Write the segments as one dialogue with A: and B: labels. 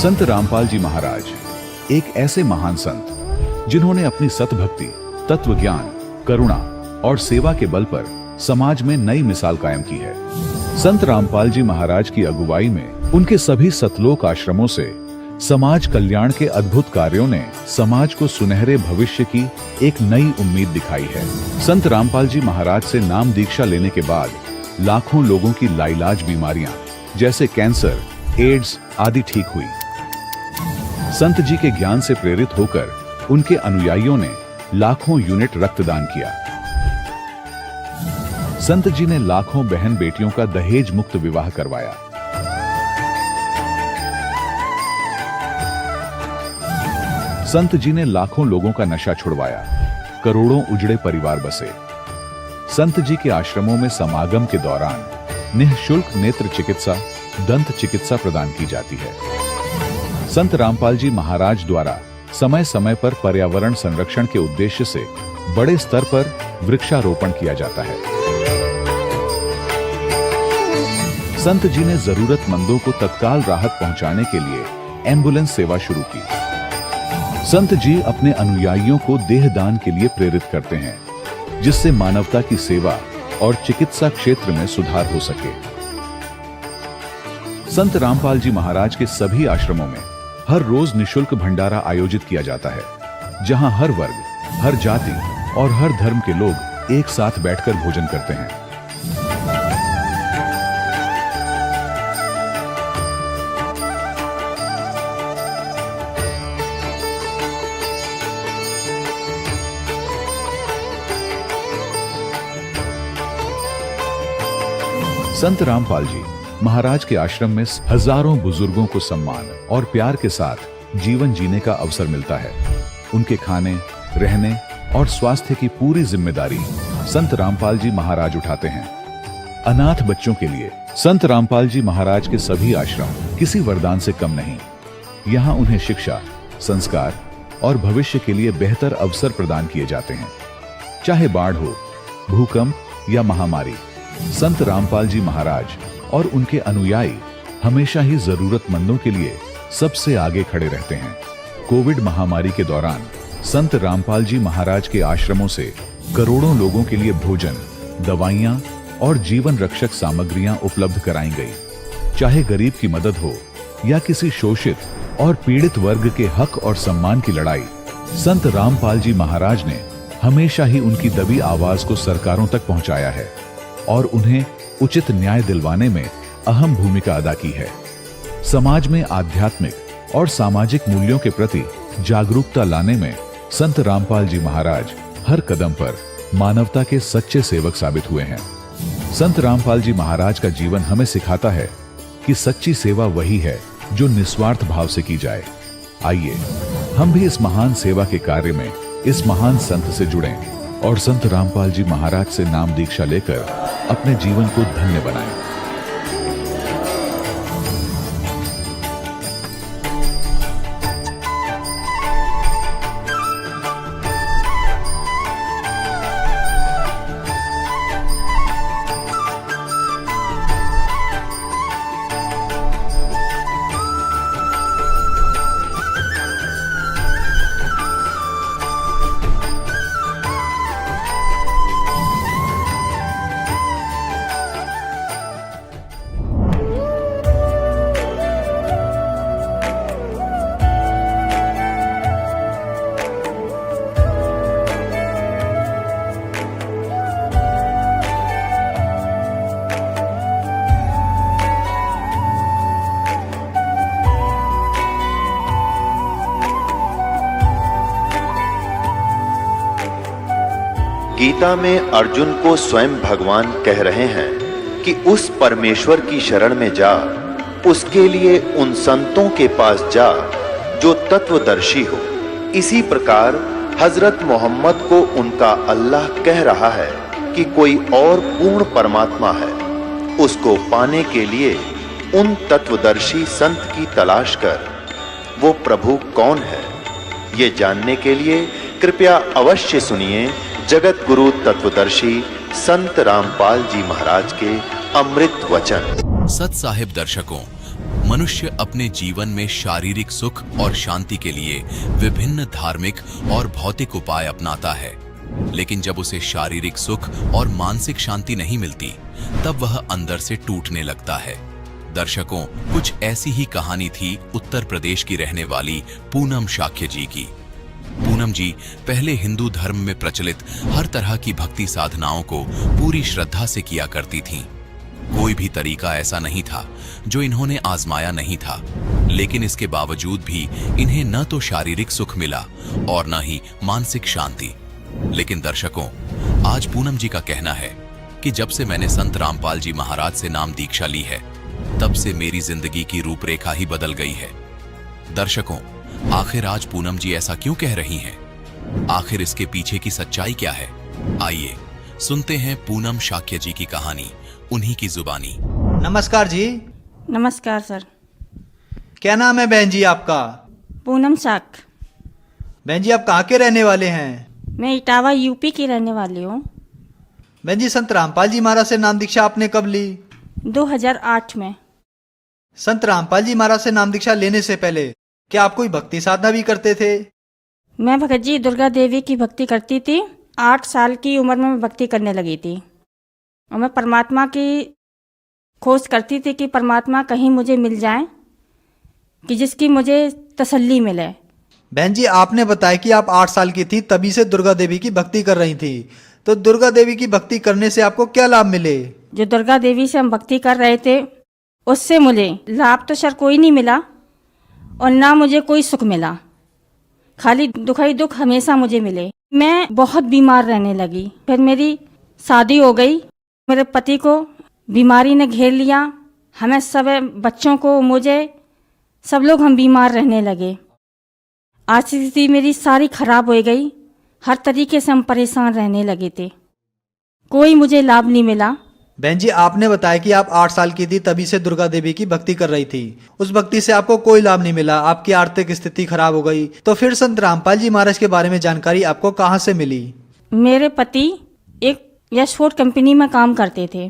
A: संत रामपाल जी महाराज एक ऐसे महान संत जिन्होंने अपनी सतभक्ति, तत्व ज्ञान, करुणा और सेवा के बल पर समाज में नई मिसाल कायम की है। संत रामपाल जी महाराज की अगुवाई में उनके सभी सतलोक आश्रमों से समाज कल्याण के अद्भुत कार्यों ने समाज को सुनहरे भविष्य की एक नई उम्मीद दिखाई है। संत रामपाल जी महाराज से नाम दीक्षा लेने के बाद लाखों लोगों की लाइलाज बीमारियां जैसे कैंसर, एड्स आदि ठीक हुई। संत जी के ज्ञान से प्रेरित होकर उनके अनुयायियों ने लाखों यूनिट रक्तदान किया। संत जी ने लाखों बहन बेटियों का दहेज मुक्त विवाह करवाया। संत जी ने लाखों लोगों का नशा छुड़वाया, करोड़ों उजड़े परिवार बसे। संत जी के आश्रमों में समागम के दौरान निःशुल्क नेत्र चिकित्सा, दंत चिकित्सा प्रदान की जाती है। संत रामपाल जी महाराज द्वारा समय समय पर पर्यावरण संरक्षण के उद्देश्य से बड़े स्तर पर वृक्षारोपण किया जाता है। संत जी ने जरूरतमंदों को तत्काल राहत पहुंचाने के लिए एम्बुलेंस सेवा शुरू की। संत जी अपने अनुयायियों को देहदान के लिए प्रेरित करते हैं, जिससे मानवता की सेवा और चिकित्सा क्षेत्र में सुधार हो सके। संत रामपाल जी महाराज के सभी आश्रमों में हर रोज निःशुल्क भंडारा आयोजित किया जाता है, जहां हर वर्ग, हर जाति और हर धर्म के लोग एक साथ बैठकर भोजन करते हैं। संत रामपाल जी महाराज के आश्रम में हजारों बुजुर्गों को सम्मान और प्यार के साथ जीवन जीने का अवसर मिलता है। उनके खाने, रहने और स्वास्थ्य की पूरी जिम्मेदारी संत रामपाल जी महाराज उठाते हैं। अनाथ बच्चों के लिए संत रामपाल जी महाराज के सभी आश्रम किसी वरदान से कम नहीं। यहाँ उन्हें शिक्षा, संस्कार और भविष्य के लिए बेहतर अवसर प्रदान किए जाते हैं। चाहे बाढ़ हो, भूकंप या महामारी, संत रामपाल जी महाराज और उनके अनुयायी हमेशा ही जरूरतमंदों के लिए सबसे आगे खड़े रहते हैं। कोविड महामारी के दौरान संत रामपाल जी महाराज के आश्रमों से करोड़ों लोगों के लिए भोजन, दवाइयां और जीवन रक्षक सामग्रियां उपलब्ध कराई गई। चाहे गरीब की मदद हो या किसी शोषित और पीड़ित वर्ग के हक और सम्मान की लड़ाई, संत रामपाल जी महाराज ने हमेशा ही उनकी दबी आवाज को सरकारों तक पहुंचाया है और उन्हें उचित न्याय दिलवाने में अहम भूमिका अदा की है। समाज में आध्यात्मिक और सामाजिक मूल्यों के प्रति जागरूकता लाने में संत रामपाल जी महाराज हर कदम पर मानवता के सच्चे सेवक साबित हुए हैं। संत रामपाल जी महाराज का जीवन हमें सिखाता है कि सच्ची सेवा वही है जो निस्वार्थ भाव से की जाए। आइए हम भी इस महान सेवा के कार्य में इस महान संत से जुड़ें और संत रामपाल जी महाराज से नाम दीक्षा लेकर अपने जीवन को धन्य बनाएं।
B: गीता में अर्जुन को स्वयं भगवान कह रहे हैं कि उस परमेश्वर की शरण में जा, उसके लिए उन संतों के पास जा जो तत्वदर्शी हो। इसी प्रकार हजरत मोहम्मद को उनका अल्लाह कह रहा है कि कोई और पूर्ण परमात्मा है। उसको पाने के लिए उन तत्वदर्शी संत की तलाश कर। वो प्रभु कौन है, ये जानने के लिए कृपया अवश्य सुनिए जगत गुरु तत्वदर्शी संत रामपाल जी महाराज के अमृत वचन।
C: सत साहिब दर्शकों, मनुष्य अपने जीवन में शारीरिक सुख और शांति के लिए विभिन्न धार्मिक और भौतिक उपाय अपनाता है, लेकिन जब उसे शारीरिक सुख और मानसिक शांति नहीं मिलती, तब वह अंदर से टूटने लगता है। दर्शकों, कुछ ऐसी ही कहानी थी उत्तर प्रदेश की रहने वाली पूनम शाक्य जी की। पूनम जी पहले हिंदू धर्म में प्रचलित हर तरह की भक्ति साधनाओं को पूरी श्रद्धा से किया करती थीं। कोई भी तरीका ऐसा नहीं था जो इन्होंने आजमाया नहीं था, लेकिन इसके बावजूद भी इन्हें न तो शारीरिक सुख मिला और न ही मानसिक शांति। लेकिन दर्शकों, आज पूनम जी का कहना है कि जब से मैंने संत रामपाल जी महाराज से नाम दीक्षा ली है, तब से मेरी जिंदगी की रूपरेखा ही बदल गई है। दर्शकों, आखिर आज पूनम जी ऐसा क्यों कह रही हैं? आखिर इसके पीछे की सच्चाई क्या है? आइए सुनते हैं पूनम शाक्य जी की कहानी, उन्हीं की जुबानी।
D: नमस्कार जी।
E: नमस्कार सर।
D: क्या नाम है बहन जी आपका?
E: पूनम शाक।
D: बहन जी आप कहाँ के रहने वाले हैं?
E: मैं इटावा यूपी की रहने वाली हूँ।
D: बहन जी संत रामपाल जी महाराज से नाम दीक्षा आपने कब ली?
E: 2008 में।
D: संत रामपाल जी महाराज से नाम दीक्षा लेने से पहले क्या आप कोई भक्ति साधना भी करते थे?
E: मैं भगत जी दुर्गा देवी की भक्ति करती थी। 8 साल की उम्र में मैं भक्ति करने लगी थी और मैं परमात्मा की खोज करती थी कि परमात्मा कहीं मुझे मिल जाए कि जिसकी मुझे तसल्ली मिले।
D: बहन जी आपने बताया कि आप 8 साल की थी तभी से दुर्गा देवी की भक्ति कर रही थी, तो दुर्गा देवी की भक्ति करने से आपको क्या लाभ मिले?
E: जो दुर्गा देवी से हम भक्ति कर रहे थे उससे मुझे लाभ तो सर कोई नहीं मिला और ना मुझे कोई सुख मिला, खाली दुख ही दुख हमेशा मुझे मिले। मैं बहुत बीमार रहने लगी। फिर मेरी शादी हो गई, मेरे पति को बीमारी ने घेर लिया, हमें सब बच्चों को, मुझे, सब लोग हम बीमार रहने लगे। आज स्थिति मेरी सारी खराब हो गई। हर तरीके से हम परेशान रहने लगे थे, कोई मुझे लाभ नहीं मिला।
D: बहन जी आपने बताया कि आप 8 साल की थी तभी से दुर्गा देवी की भक्ति कर रही थी, उस भक्ति से आपको कोई लाभ नहीं मिला, आपकी आर्थिक स्थिति खराब हो गई। तो फिर संत रामपाल जी महाराज के बारे में जानकारी आपको कहाँ से मिली? मेरे
E: पति एक यशफोर्ड कंपनी में काम करते थे,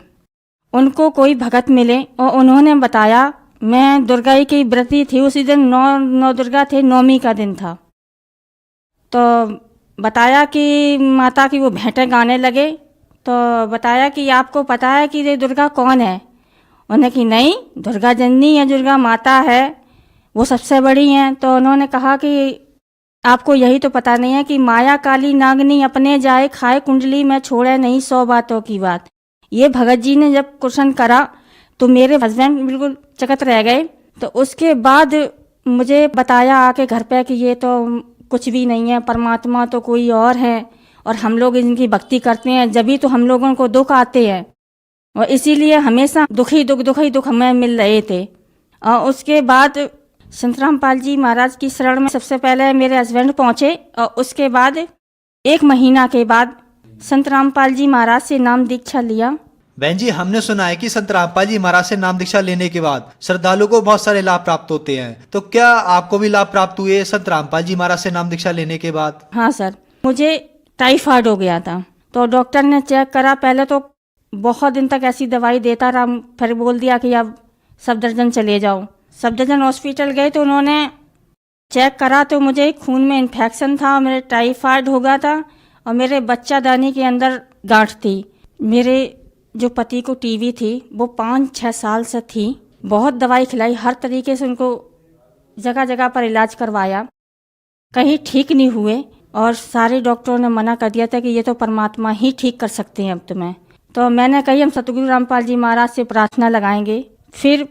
E: उनको कोई भगत मिले और उन्होंने बताया, मैं दुर्गा की व्रती थी, उसी दिन नौ दुर्गा थे, 9वीं का दिन था, तो बताया कि माता की वो भेंटें गाने लगे। तो बताया कि आपको पता है कि ये दुर्गा कौन है? उन्हें कि नहीं, दुर्गा जननी है, दुर्गा माता है, वो सबसे बड़ी हैं। तो उन्होंने कहा कि आपको यही तो पता नहीं है कि माया काली नागनी अपने जाए खाए कुंडली में छोड़े नहीं 100 बातों की बात। ये भगत जी ने जब क्वेश्चन करा तो मेरे हस्बैंड बिल्कुल चकित रह गए। तो उसके बाद मुझे बताया आके घर पे कि ये तो कुछ भी नहीं है, परमात्मा तो कोई और है और हम लोग इनकी भक्ति करते हैं, जभी तो हम लोगों को दुख आते हैं और इसीलिए हमेशा दुख ही दुख हमें मिल रहे थे। और उसके बाद संत रामपाल जी महाराज की शरण में सबसे पहले मेरे हस्बैंड पहुँचे और उसके बाद 1 महीना के बाद संत रामपाल जी महाराज से नाम दीक्षा लिया।
D: बहन जी हमने सुना है कि संत रामपाल जी महाराज से नाम दीक्षा लेने के बाद श्रद्धालु को बहुत सारे लाभ प्राप्त होते हैं, तो क्या आपको भी लाभ प्राप्त हुए संत रामपाल जी महाराज से नाम दीक्षा लेने के बाद?
E: हाँ सर, मुझे टाइफाइड हो गया था, तो डॉक्टर ने चेक करा। पहले तो बहुत दिन तक ऐसी दवाई देता रहा, फिर बोल दिया कि अब सफदरजंग चले जाओ। सफदरजंग हॉस्पिटल गए तो उन्होंने चेक करा तो मुझे खून में इन्फेक्शन था, मेरे टाइफाइड हो गया था और मेरे बच्चादानी के अंदर गांठ थी। मेरे जो पति को टीबी थी वो 5-6 साल से थी, बहुत दवाई खिलाई, हर तरीके से उनको जगह जगह पर इलाज करवाया, कहीं ठीक नहीं हुए और सारे डॉक्टरों ने मना कर दिया था कि ये तो परमात्मा ही ठीक कर सकते हैं अब तुम्हें। तो मैंने कही हम सतगुरु रामपाल जी महाराज से प्रार्थना लगाएंगे। फिर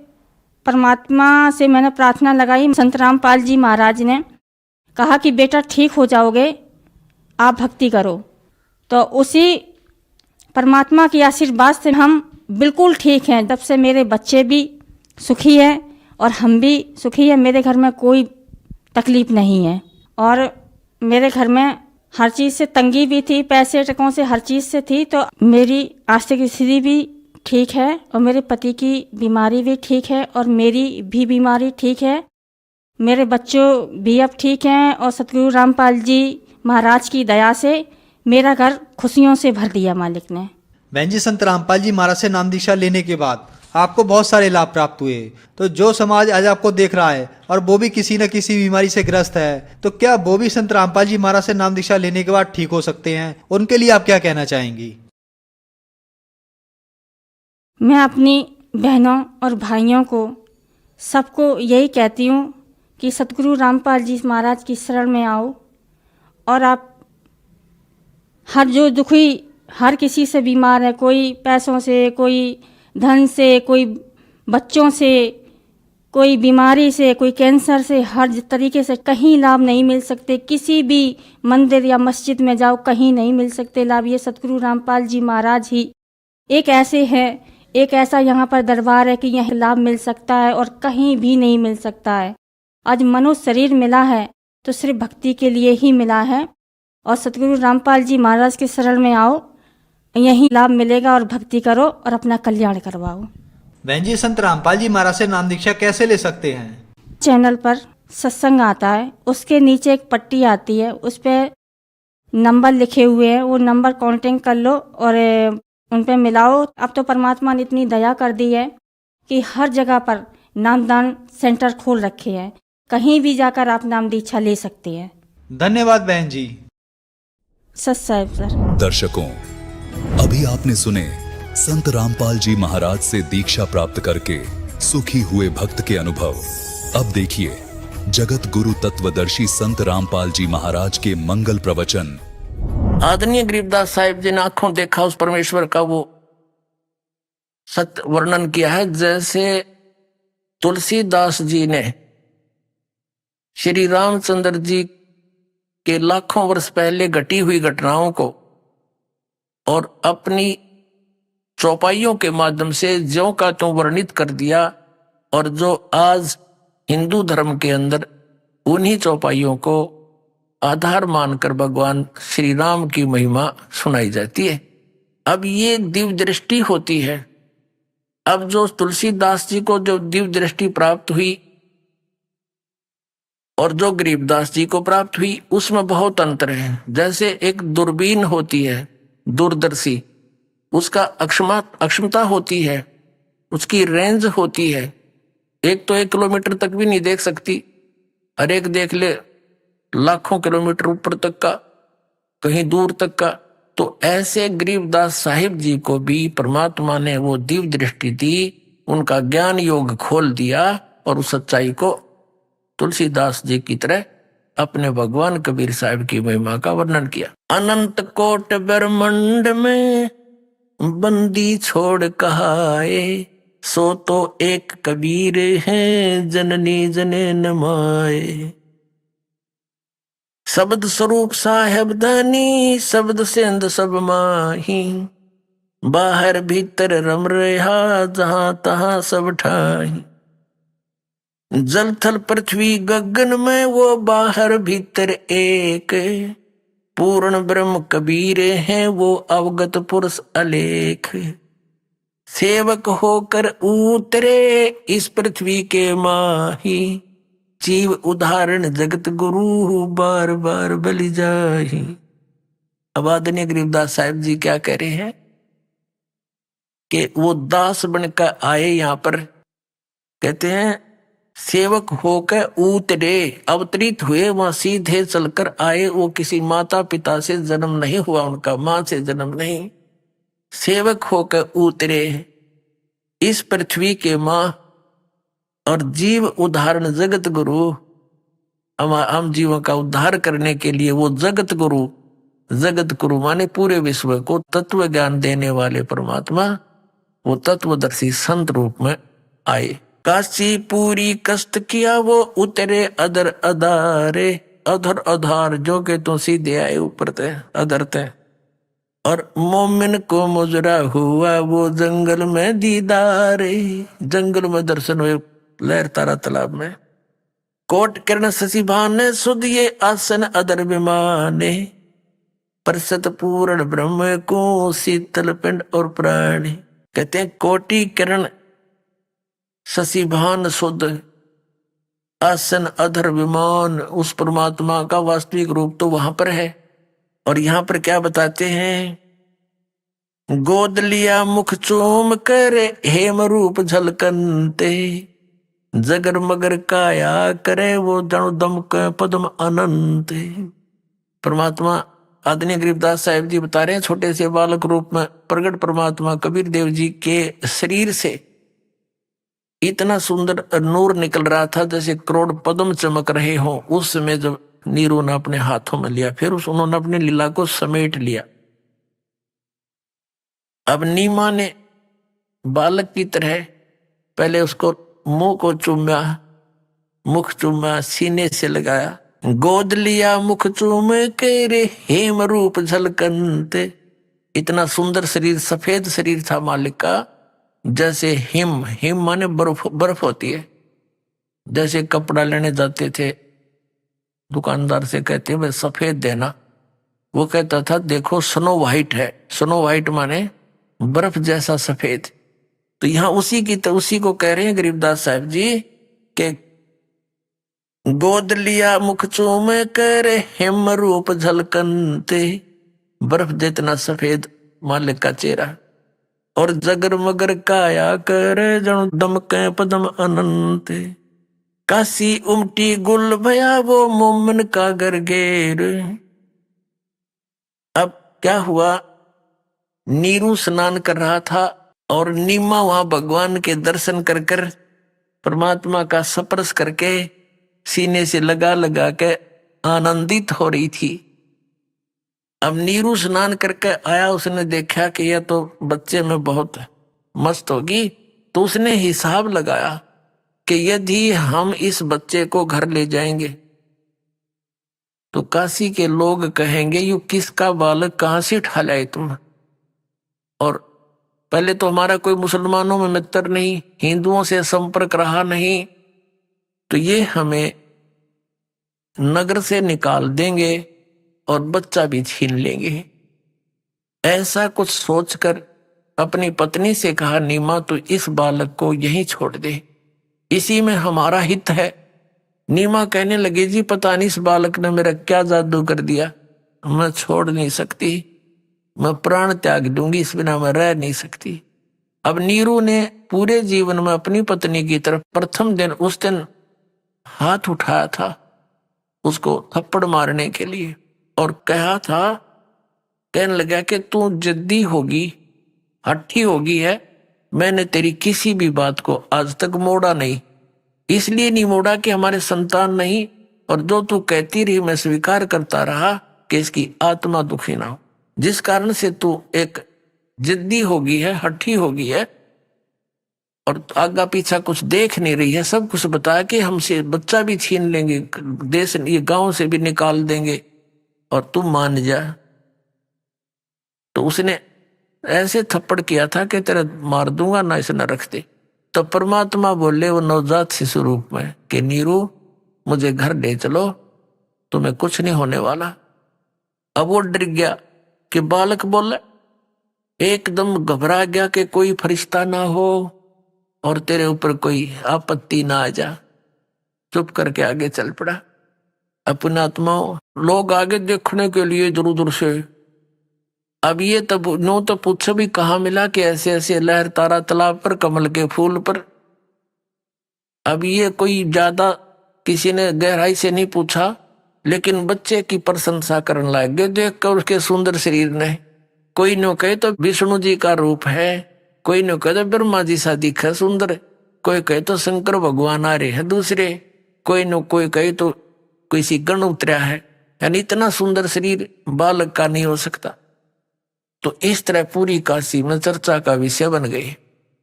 E: परमात्मा से मैंने प्रार्थना लगाई। संत रामपाल जी महाराज ने कहा कि बेटा ठीक हो जाओगे, आप भक्ति करो। तो उसी परमात्मा की आशीर्वाद से हम बिल्कुल ठीक हैं। तब से मेरे बच्चे भी सुखी हैं और हम भी सुखी हैं। मेरे घर में कोई तकलीफ नहीं है और मेरे घर में हर चीज़ से तंगी भी थी, पैसे टकों से हर चीज़ से थी। तो मेरी आर्थिक स्थिति भी ठीक है और मेरे पति की बीमारी भी ठीक है और मेरी भी बीमारी ठीक है। मेरे बच्चों भी अब ठीक हैं और सतगुरु रामपाल जी महाराज की दया से मेरा घर खुशियों से भर दिया मालिक ने।
D: बहन जी संत रामपाल जी महाराज से नाम दीक्षा लेने के बाद आपको बहुत सारे लाभ प्राप्त हुए। तो जो समाज आज आपको देख रहा है और वो भी किसी न किसी बीमारी से ग्रस्त है, तो क्या वो भी संत रामपाल जी महाराज से नाम दीक्षा लेने के बाद ठीक हो सकते हैं? उनके लिए आप क्या कहना चाहेंगी?
E: मैं अपनी बहनों और भाइयों को सबको यही कहती हूँ कि सतगुरु रामपाल जी महाराज की शरण में आओ और आप हर जो दुखी, हर किसी से बीमार है, कोई पैसों से, कोई धन से, कोई बच्चों से, कोई बीमारी से, कोई कैंसर से, हर तरीके से कहीं लाभ नहीं मिल सकते। किसी भी मंदिर या मस्जिद में जाओ कहीं नहीं मिल सकते लाभ। ये सतगुरु रामपाल जी महाराज ही एक ऐसे हैं, एक ऐसा यहाँ पर दरबार है कि यह लाभ मिल सकता है और कहीं भी नहीं मिल सकता है। आज मनुष्य शरीर मिला है तो सिर्फ भक्ति के लिए ही मिला है और सतगुरु रामपाल जी महाराज के शरण में आओ, यही लाभ मिलेगा और भक्ति करो और अपना कल्याण करवाओ।
D: बहन जी, संत रामपाल जी महाराज से नाम दीक्षा कैसे ले सकते हैं?
E: चैनल पर सत्संग आता है, उसके नीचे एक पट्टी आती है, उस पर नंबर लिखे हुए हैं, वो नंबर कांटेक्ट कर लो और उन पे मिलाओ। अब तो परमात्मा ने इतनी दया कर दी है कि हर जगह पर नामदान सेंटर खोल रखे हैं, कहीं भी जाकर आप नाम दीक्षा ले सकते हैं।
D: धन्यवाद बहन जी।
E: सत साहिब सर।
F: दर्शकों, अभी आपने सुने संत रामपाल जी महाराज से दीक्षा प्राप्त करके सुखी हुए भक्त के अनुभव। अब देखिए जगत गुरु तत्वदर्शी संत रामपाल जी महाराज के मंगल प्रवचन।
G: आदरणीय गरीबदास साहिब जी ने आंखों देखा उस परमेश्वर का वो सत्य वर्णन किया है, जैसे तुलसीदास जी ने श्री रामचंद्र जी के लाखों वर्ष पहले घटी हुई घटनाओं को और अपनी चौपाइयों के माध्यम से ज्यों का त्यों वर्णित कर दिया, और जो आज हिंदू धर्म के अंदर उन्हीं चौपाइयों को आधार मानकर भगवान श्री राम की महिमा सुनाई जाती है। अब ये दिव्य दृष्टि होती है। अब जो तुलसीदास जी को जो दिव्य दृष्टि प्राप्त हुई और जो गरीबदास जी को प्राप्त हुई, उसमें बहुत अंतर है। जैसे एक दूरबीन होती है दूरदर्शी, उसका अक्षमता होती है, उसकी रेंज होती है, एक तो 1 किलोमीटर तक भी नहीं देख सकती और एक देख ले लाखों किलोमीटर ऊपर तक का, कहीं दूर तक का। तो ऐसे गरीबदास साहिब जी को भी परमात्मा ने वो दिव्य दृष्टि दी, उनका ज्ञान योग खोल दिया और उस सच्चाई को तुलसीदास जी की तरह अपने भगवान कबीर साहिब की महिमा का वर्णन किया। अनंत कोट ब्रह्मांड में बंदी छोड़ कहाए, सो तो एक कबीर है जननी जने न माए। शब्द स्वरूप साहेब दानी, शब्द सिंध सब माही, बाहर भीतर रम रहा जहां तहां सब ठाही। जल थल पृथ्वी गगन में वो बाहर भीतर एक, पूर्ण ब्रह्म कबीर हैं वो अवगत पुरुष अलेख। सेवक होकर उतरे इस पृथ्वी के माही, जीव उदाहरण जगत गुरु बार बार बलि जाही। अब आदरणीय गरीबदास साहिब जी क्या कह रहे हैं कि वो दास बनकर आए, यहाँ पर कहते हैं सेवक होकर उतरे, अवतरित हुए, वहां सीधे चलकर आए। वो किसी माता पिता से जन्म नहीं हुआ, उनका मां से जन्म नहीं। सेवक होकर उतरे इस पृथ्वी के मां और जीव उदाहरण जगत गुरु, हम जीवों का उद्धार करने के लिए वो जगत गुरु माने पूरे विश्व को तत्व ज्ञान देने वाले परमात्मा, वो तत्वदर्शी संत रूप में आए। काशी पूरी कष्ट किया वो उतरे अधर अधारे, अधर अधार जो के तो सीधे आए ऊपर थे अधर थे। और मोमिन को मुजरा हुआ वो जंगल में दीदारे, जंगल में दर्शन हुए लहर तारा तालाब में। कोट किरण शशि भाने सुध ये आसन अदर विमाने, परसत पूर्ण ब्रह्म को शीतल पिंड और प्राणी। कहते हैं कोटि किरण शशि भान सुध आसन अधर विमान, उस परमात्मा का वास्तविक रूप तो वहां पर है। और यहां पर क्या बताते हैं, गोद लिया मुख चूम कर हेम रूप झलकनते, जगर मगर काया करे वो जणु दमक पद्म अनंत। परमात्मा आदरणीय गरीबदास साहिब जी बता रहे हैं, छोटे से बालक रूप में प्रगट परमात्मा कबीर देव जी के शरीर से इतना सुंदर नूर निकल रहा था जैसे करोड़ पद्म चमक रहे हों। उस समय जब नीरू ने अपने हाथों में लिया, फिर उन्होंने अपनी लीला को समेट लिया। अब नीमा ने बालक की तरह पहले उसको मुंह को चूमा, मुख चूमा, सीने से लगाया, गोद लिया मुख चूम के रे हेम रूप झलकनते। इतना सुंदर शरीर, सफेद शरीर था मालिक का, जैसे हिम, हिम माने बर्फ, बर्फ होती है। जैसे कपड़ा लेने जाते थे दुकानदार से कहते भाई सफेद देना, वो कहता था देखो स्नो व्हाइट है, स्नो व्हाइट माने बर्फ जैसा सफेद। तो यहां उसी को कह रहे हैं गरीबदास साहब जी के गोद लिया मुख चूम कर हिम रूप झलकनते, बर्फ जितना सफेद मालिक का चेहरा, और जगर मगर काया कर जणु दमके पद्म अनंत। काशी उमटी गुल भया वो मोमन का गरगेर। अब क्या हुआ, नीरू स्नान कर रहा था और नीमा वहां भगवान के दर्शन कर कर परमात्मा का स्पर्श करके सीने से लगा लगा के आनंदित हो रही थी। अब नीरू स्नान करके आया, उसने देखा कि यह तो बच्चे में बहुत मस्त होगी, तो उसने हिसाब लगाया कि यदि हम इस बच्चे को घर ले जाएंगे तो काशी के लोग कहेंगे यू किसका बालक कहां से उठा लाए तुम। और पहले तो हमारा कोई मुसलमानों में मित्र नहीं, हिंदुओं से संपर्क रहा नहीं, तो ये हमें नगर से निकाल देंगे और बच्चा भी छीन लेंगे। ऐसा कुछ सोचकर अपनी पत्नी से कहा नीमा तो इस बालक को यहीं छोड़ दे, इसी में हमारा हित है। नीमा कहने लगी जी पता नहीं इस बालक ने मेरा क्या जादू कर दिया, मैं छोड़ नहीं सकती, मैं प्राण त्याग दूंगी, इस बिना मैं रह नहीं सकती। अब नीरू ने पूरे जीवन में अपनी पत्नी की तरफ प्रथम दिन उस दिन हाथ उठाया था उसको थप्पड़ मारने के लिए, और कहा था, कहने लगा कि तू जिद्दी होगी, हट्टी होगी है, मैंने तेरी किसी भी बात को आज तक मोड़ा नहीं, इसलिए नहीं मोड़ा कि हमारे संतान नहीं, और जो तू कहती रही मैं स्वीकार करता रहा कि इसकी आत्मा दुखी ना हो। जिस कारण से तू एक जिद्दी होगी है, हट्टी होगी है, और आगा पीछा कुछ देख नहीं रही है, सब कुछ बता के हमसे बच्चा भी छीन लेंगे, देश ये गांव से भी निकाल देंगे, और तू मान जा। तो उसने ऐसे थप्पड़ किया था कि तेरा मार दूंगा ना, इसे न रख दे। तो परमात्मा बोले वो नवजात शिशु रूप में कि नीरू मुझे घर ले चलो, तुम्हें कुछ नहीं होने वाला। अब वो डर गया कि बालक बोले, एकदम घबरा गया कि कोई फरिश्ता ना हो और तेरे ऊपर कोई आपत्ति ना आ जा, चुप करके आगे चल पड़ा। अपने आत्माओं लोग आगे देखने के लिए दूर दूर से, अब ये तब नो तो पूछो भी कहाँ मिला कि ऐसे ऐसे लहर तारा तालाब पर, कमल के फूल पर। अब ये कोई ज्यादा किसी ने गहराई से नहीं पूछा, लेकिन बच्चे की प्रशंसा करने लग गए देख कर उसके सुंदर शरीर ने। कोई नो कहे तो विष्णु जी का रूप है, कोई नो कहे तो ब्रह्मा जी सा दिखा सुंदर, कोई कहे तो शंकर भगवान आ रहे हैं दूसरे, कोई नो कोई कहे तो किसी गण उतरा है, यानी इतना सुंदर शरीर बालक का नहीं हो सकता। तो इस तरह पूरी काशी में चर्चा का विषय बन गई।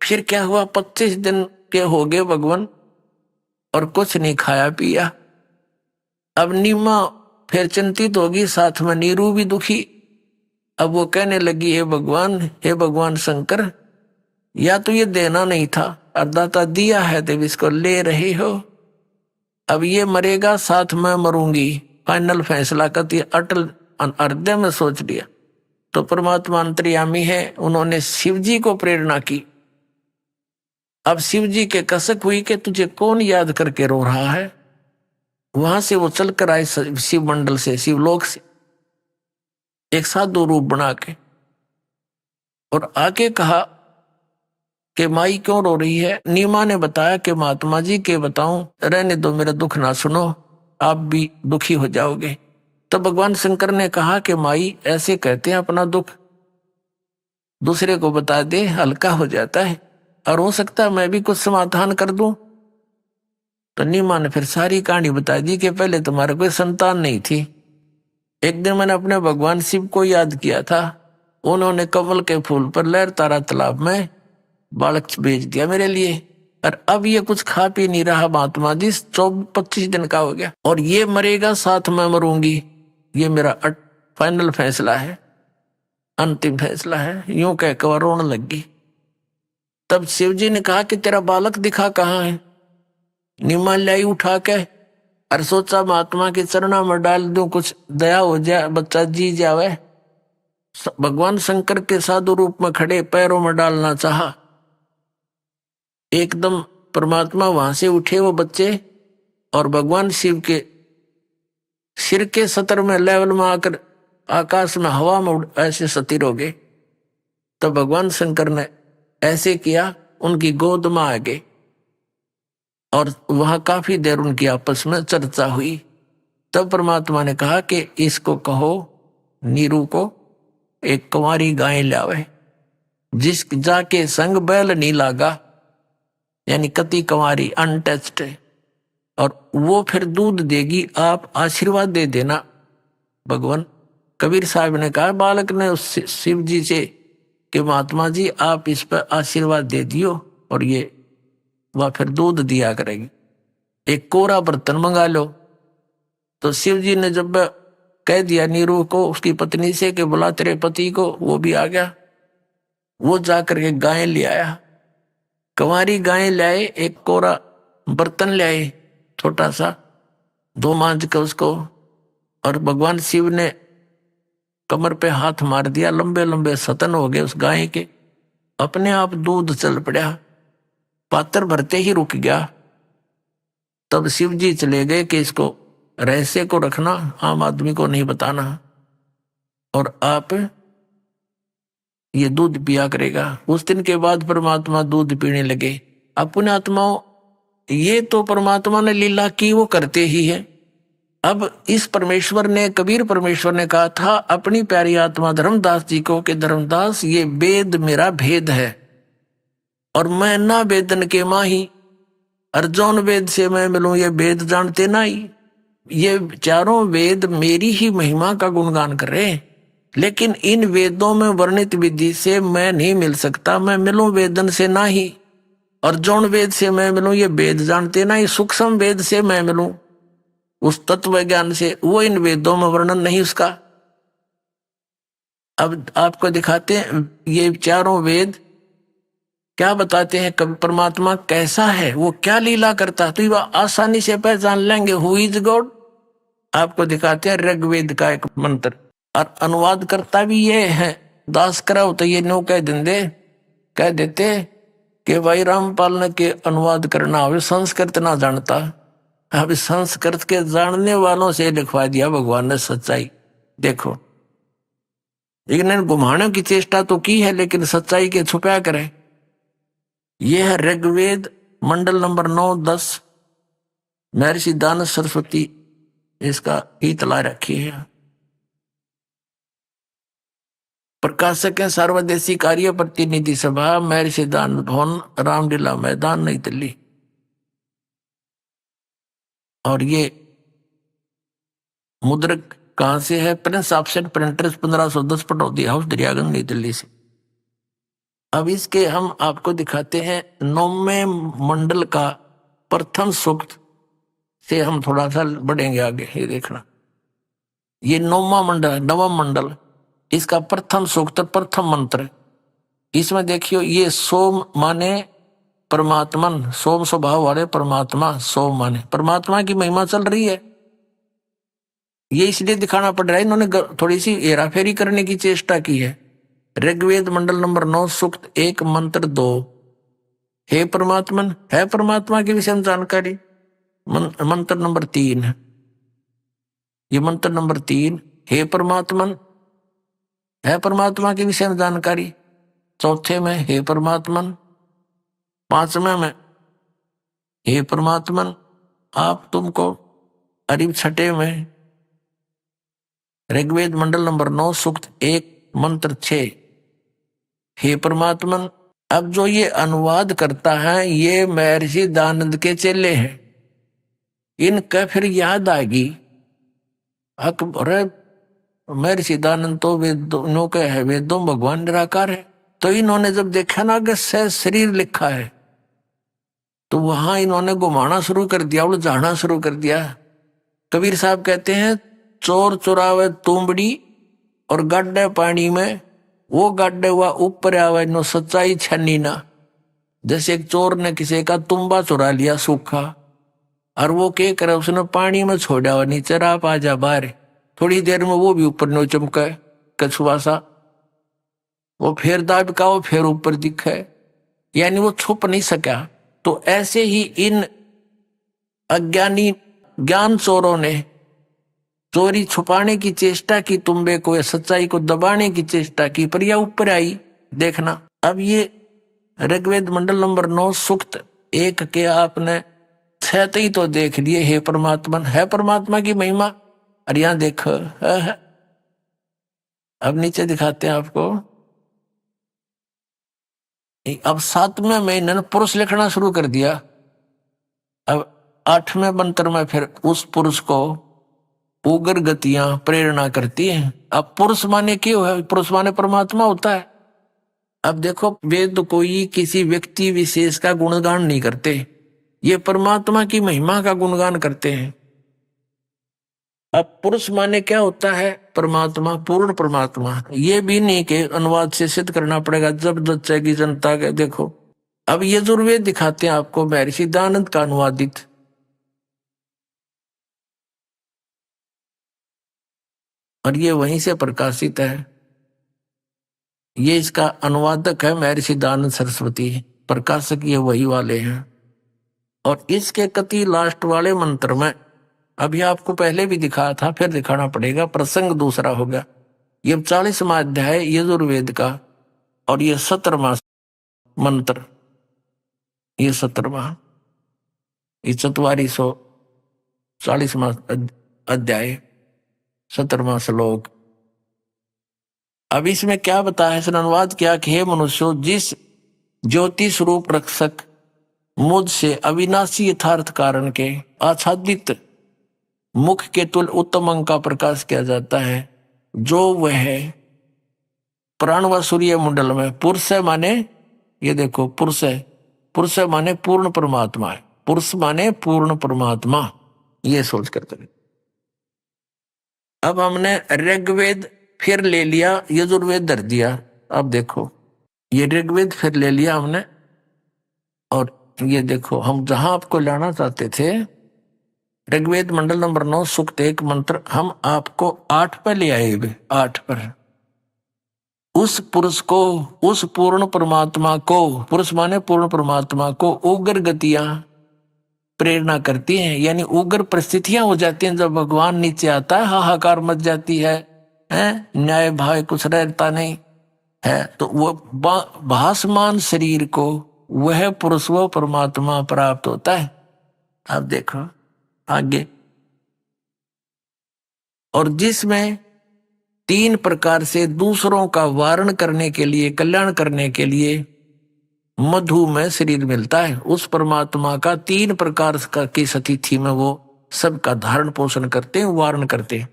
G: फिर क्या हुआ, 25 दिन के हो गए भगवान और कुछ नहीं खाया पिया। अब नीमा फिर चिंतित होगी, साथ में नीरू भी दुखी। अब वो कहने लगी हे भगवान शंकर, या तो ये देना नहीं था, अर्दाता दिया है तो इसको ले रहे हो। अब ये मरेगा, साथ में मरूंगी, फाइनल फैसला करती अटल हृदय में सोच लिया। तो परमात्मा अंतर्यामी है, उन्होंने शिव जी को प्रेरणा की। अब शिव जी के कसक हुई कि तुझे कौन याद करके रो रहा है। वहां से वो चलकर आए शिव मंडल से, शिवलोक से, एक साधु रूप बना के। और आके कहा कि माई क्यों रो रही है। नीमा ने बताया कि महात्मा जी के बताऊं, रहने दो, मेरा दुख ना सुनो, आप भी दुखी हो जाओगे। तब भगवान शंकर ने कहा कि माई ऐसे कहते हैं अपना दुख दूसरे को बता दे, हल्का हो जाता है, और हो सकता है मैं भी कुछ समाधान कर दूं। तो नीमा ने फिर सारी कहानी बता दी कि पहले तुम्हारे कोई संतान नहीं थी। एक दिन मैंने अपने भगवान शिव को याद किया था, उन्होंने कमल के फूल पर लहर तारा तालाब में बालक भेज दिया मेरे लिए, और अब ये कुछ खा पी नहीं रहा महात्मा जी, 24-25 दिन का हो गया, और ये मरेगा साथ में मरूंगी। ये मेरा फाइनल फैसला है, अंतिम फैसला है। यूं कहकर रोने लगी। तब शिव जी ने कहा कि तेरा बालक दिखा कहाँ है। नीमा लाई उठा के, और सोचा महात्मा के चरणों में डाल दूं, कुछ दया हो जाए, बच्चा जी जावे। भगवान शंकर के साधु रूप में खड़े पैरों में डालना चाहा। एकदम परमात्मा वहां से उठे वो बच्चे, और भगवान शिव के सिर के सतर में लेवल में आकर आकाश में हवा में ऐसे स्थिर हो गए। तब भगवान शंकर ने ऐसे किया, उनकी गोद में आ गए, और वहां काफी देर उनकी आपस में चर्चा हुई। तब परमात्मा ने कहा कि इसको कहो, नीरू को एक कुंवारी गाय लावे, जिस जाके संग बैल नहीं लागा, यानी कति कुंवारी अनटच्ड है, और वो फिर दूध देगी, आप आशीर्वाद दे देना। भगवान कबीर साहब ने कहा बालक ने उस शिव जी से कि महात्मा जी आप इस पर आशीर्वाद दे दियो, और ये वह फिर दूध दिया करेगी, एक कोरा बर्तन मंगा लो। तो शिव जी ने जब कह दिया नीरू को उसकी पत्नी से कि बुला तेरे पति को, वो भी आ गया। वो जाकर के गाय ले आया, कुंवारी गाय लाए, एक कोरा बर्तन लाए छोटा सा, धो मांज के उसको, और भगवान शिव ने कमर पे हाथ मार दिया, लंबे लंबे सतन हो गए उस गाय के, अपने आप दूध चल पड़ा, पात्र भरते ही रुक गया। तब शिव जी चले गए कि इसको रहस्य को रखना, आम आदमी को नहीं बताना, और आप ये दूध पिया करेगा। उस दिन के बाद परमात्मा दूध पीने लगे। अपने आत्माओं, ये तो परमात्मा ने लीला की, वो करते ही है। अब इस परमेश्वर ने, कबीर परमेश्वर ने कहा था अपनी प्यारी आत्मा धर्मदास जी को कि धर्मदास ये वेद मेरा भेद है, और मैं ना वेदन के माही, अर्जुन वेद से मैं मिलूं ये वेद जानते ना ही। ये चारों वेद मेरी ही महिमा का गुणगान कर रहे हैं, लेकिन इन वेदों में वर्णित विधि से मैं नहीं मिल सकता, मैं मिलूं वेदन से ना ही। अर्जुन वेद से मैं मिलूं ये वेद जानते ना ही, सूक्ष्म वेद से मैं मिलूं उस तत्व ज्ञान से, वो इन वेदों में वर्णन नहीं उसका। अब आपको दिखाते हैं ये चारों वेद क्या बताते हैं, कभी परमात्मा कैसा है, वो क्या लीला करता है, तो ये आसानी से पहचान लेंगे हु इज गॉड। आपको दिखाते हैं ऋग्वेद का एक मंत्र, और अनुवाद करता भी ये है दास कराओ, तो ये नो कह देते कि भाई रामपाल ने के अनुवाद करना हो, संस्कृत ना जानता। अब संस्कृत के जानने वालों से लिखवा दिया भगवान ने सच्चाई। देखो इन्हें घुमाने की चेष्टा तो की है, लेकिन सच्चाई के छुपा करे। यह है ऋग्वेद मंडल नंबर 9-10, महर्षि दान सरस्वती इसका ही तला रखी है। प्रकाशक है सर्वदेशी कार्य प्रतिनिधि सभा, महर्षि दान भवन, रामलीला मैदान, नई दिल्ली। और ये मुद्रक कहां से है, Prince offset printers 1510 Pataudi house Daryaganj नई दिल्ली से। अब इसके हम आपको दिखाते हैं 9वें मंडल का प्रथम सूक्त से हम थोड़ा सा बढ़ेंगे आगे। ये देखना, ये 9वां मंडल, 9वां मंडल, इसका प्रथम सूक्त, प्रथम मंत्र। इसमें देखियो ये सोम माने परमात्मन, सोम स्वभाव वाले परमात्मा, सोम माने परमात्मा की महिमा चल रही है। ये इसलिए दिखाना पड़ रहा है, इन्होंने थोड़ी सी हेराफेरी करने की चेष्टा की है। ऋग्वेद मंडल नंबर 9 सूक्त 1 मंत्र 2, हे परमात्मन, है परमात्मा के विषय में जानकारी। मंत्र नंबर 3, ये मंत्र नंबर 3, हे परमात्मन, है परमात्मा के विषय में जानकारी। चौथे में हे परमात्मन, पांचवें में हे परमात्मन आप तुमको, और छठे में ऋग्वेद मंडल नंबर 9 सूक्त 1 मंत्र 6 हे परमात्मन। अब जो ये अनुवाद करता है ये महर्षि दानंद के चेले हैं। इनका फिर याद आएगी अरे महर्षि दानंद तो वेदों के है, वेदों भगवान निराकार है। तो इन्होंने जब देखा ना कि शरीर लिखा है तो वहां इन्होंने घुमाना शुरू कर दिया, उलझाना शुरू कर दिया। कबीर साहब कहते हैं चोर चुरावे तुंबड़ी और गड्ढे पानी में, वो गड्ढे हुआ ऊपर आवे नो सच्चाई छनी ना। जैसे एक चोर ने किसी का तुम्बा चुरा लिया सूखा, और वो क्या करे उसने पानी में छोड़ा हुआ, नीचे राप आ जा बाहर, थोड़ी देर में वो भी ऊपर नो चमका कछुआ सा, वो फिर दाब का वो फिर ऊपर दिखा, यानी वो छुप नहीं सका। तो ऐसे ही इन अज्ञानी ज्ञान चोरों ने चोरी छुपाने की चेष्टा की तुम्बे को, या सच्चाई को दबाने की चेष्टा की, पर यह ऊपर आई। देखना अब ये ऋग्वेद मंडल नंबर 9 सूक्त 1 के आपने 6 ही तो देख लिए हे परमात्मन, है परमात्मा की महिमा। और यहां देखो अब नीचे दिखाते हैं आपको। अब 7वें में इन्होंने पुरुष लिखना शुरू कर दिया। अब 8वें मंत्र में फिर उस पुरुष को उग्र गतियां प्रेरणा करती हैं। अब पुरुष माने क्यों है? पुरुष माने परमात्मा होता है। अब देखो वेद कोई किसी व्यक्ति विशेष का गुणगान नहीं करते, ये परमात्मा की महिमा का गुणगान करते हैं। अब पुरुष माने क्या होता है? परमात्मा, पूर्ण परमात्मा। ये भी नहीं कि अनुवाद से सिद्ध करना पड़ेगा, जबरदस्त की जनता के। देखो अब यजुर्वेद दिखाते हैं आपको, महर्षि दानंद का अनुवादित। और ये वहीं से प्रकाशित है। ये इसका अनुवादक है महर्षि दानंद सरस्वती, प्रकाशक ये वही वाले हैं। और इसके कति लास्ट वाले मंत्र में अभी आपको पहले भी दिखाया था, फिर दिखाना पड़ेगा, प्रसंग दूसरा होगा। ये 40वां अध्याय यजुर्वेद का, और ये 17वां मंत्र, ये 17वां, ये 4440वां अध्याय, 17वां श्लोक। अब इसमें क्या बताया है? अनुवाद क्या कि हे मनुष्यों, जिस ज्योति स्वरूप रक्षक मुझसे अविनाशी यथार्थ कारण के आच्छादित मुख के तुल उत्तम अंग का प्रकाश किया जाता है, जो वह प्राण व सूर्य मंडल में पुरुष है, माने ये देखो पुरुष है, पुरुष है माने पूर्ण परमात्मा है, पुरुष माने पूर्ण परमात्मा, ये सोच करते। अब हमने ऋग्वेद फिर ले लिया, यजुर्वेद धर दिया। अब देखो ये ऋग्वेद फिर ले लिया हमने, और ये देखो हम जहां आपको लाना चाहते थे, ऋग्वेद मंडल नंबर 9 सूक्त 1 मंत्र, हम आपको 8 पर ले आए। 8 पर उस पुरुष को, उस पूर्ण परमात्मा को, पुरुष माने पूर्ण परमात्मा को उग्र गतियां प्रेरणा करती हैं, यानी उग्र परिस्थितियां हो जाती हैं। जब भगवान नीचे आता है हाहाकार मच जाती है, न्याय भाई कुछ रहता नहीं है, तो वो भासमान शरीर को वह पुरुष वो परमात्मा प्राप्त होता है। अब देखो आगे, और जिसमें 3 प्रकार से दूसरों का वारण करने के लिए, कल्याण करने के लिए मधु में शरीर मिलता है। उस परमात्मा का 3 प्रकार की सतिथि में वो सबका धारण पोषण करते हैं, वारण करते हैं।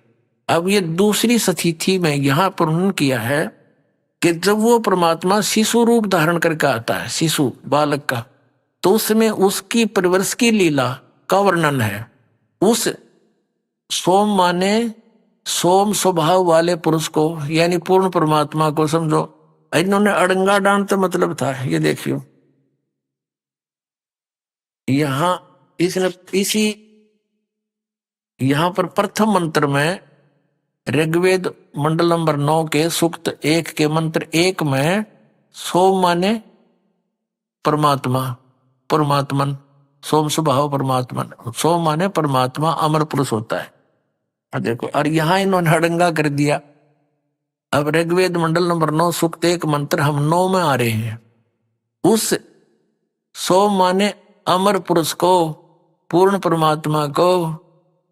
G: अब ये दूसरी सतिथि में यहां पर उन्होंने किया है कि जब वो परमात्मा शिशु रूप धारण करके आता है, शिशु बालक का, तो उसमें उसकी परिवर्ष की लीला का वर्णन है। उस सोम माने सोम स्वभाव वाले पुरुष को, यानी पूर्ण परमात्मा को समझो। इन्होंने अड़ंगा डांड तो मतलब था, ये देखियो यहां इसने इसी यहां पर प्रथम मंत्र में ऋग्वेद मंडल नंबर 9 के सूक्त 1 के मंत्र 1 में सोम माने परमात्मा, परमात्मन, सोम स्वभाव परमात्मन, सोम माने परमात्मा अमर पुरुष होता है। देखो, और यहां इन्होंने हड़ंगा कर दिया अब ऋग्वेद मंडल नंबर 9 सूक्त 1 मंत्र हम 9 में आ रहे हैं। उस सोम माने अमर पुरुष को, पूर्ण परमात्मा को,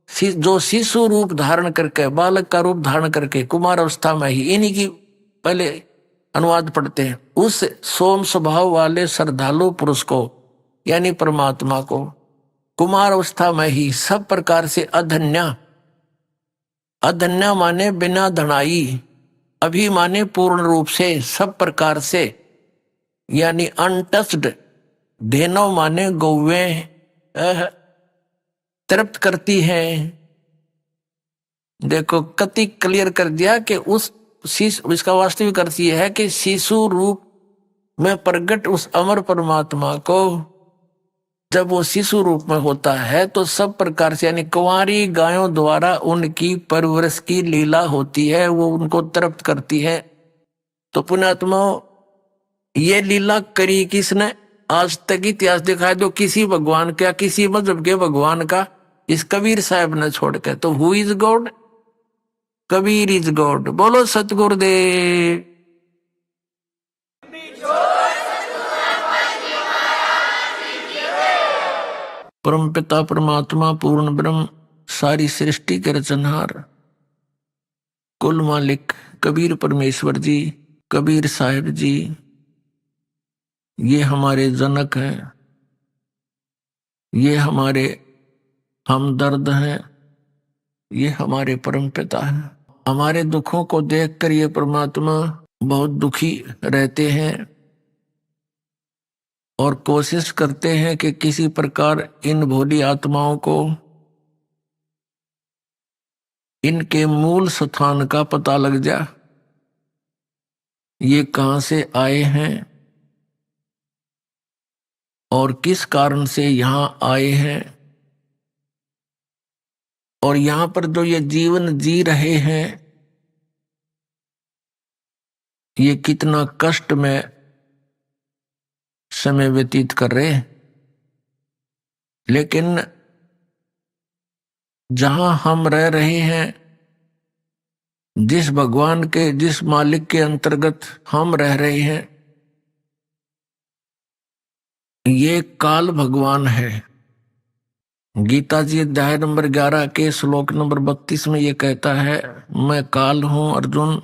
G: जो शिशु रूप धारण करके, बालक का रूप धारण करके कुमार अवस्था में ही, इन्हीं की पहले अनुवाद पढ़ते हैं। उस सोम स्वभाव वाले श्रद्धालु पुरुष को यानी परमात्मा को कुमार अवस्था में ही सब प्रकार से अधन्या, अधन्या माने बिना धनाई, अभी माने पूर्ण रूप से, सब प्रकार से यानी अनटच्ड, धेनो माने गौवें तृप्त करती है। देखो कति क्लियर कर दिया कि उस इसका वास्तविक अर्थ यह है कि शिशु रूप में प्रकट उस अमर परमात्मा को जब वो शिशु रूप में होता है तो सब प्रकार से यानी कुंवारी गायों द्वारा उनकी परवरिश की लीला होती है, वो उनको तृप्त करती है। तो पुण्यात्मा ये लीला करी किसने? आज तक इतिहास दिखाए दो किसी भगवान का, किसी मजहब के भगवान का, इस कबीर साहब ने छोड़ के। तो who is God? Kabir is God. बोलो सतगुरुदेव। परम पिता परमात्मा पूर्ण ब्रह्म सारी सृष्टि के रचनहार कुल मालिक कबीर परमेश्वर जी, कबीर साहिब जी, ये हमारे जनक हैं, ये हमारे हमदर्द हैं, ये हमारे परम पिता हैं। हमारे दुखों को देखकर ये परमात्मा बहुत दुखी रहते हैं और कोशिश करते हैं कि किसी प्रकार इन भोली आत्माओं को इनके मूल स्थान का पता लग जाए, ये कहां से आए हैं और किस कारण से यहां आए हैं, और यहां पर जो ये जीवन जी रहे हैं ये कितना कष्ट में समय व्यतीत कर रहे हैं। लेकिन जहां हम रह रहे हैं, जिस भगवान के, जिस मालिक के अंतर्गत हम रह रहे हैं, ये काल भगवान है। गीता जी अध्याय नंबर 11 के श्लोक नंबर 32 में ये कहता है, मैं काल हूं अर्जुन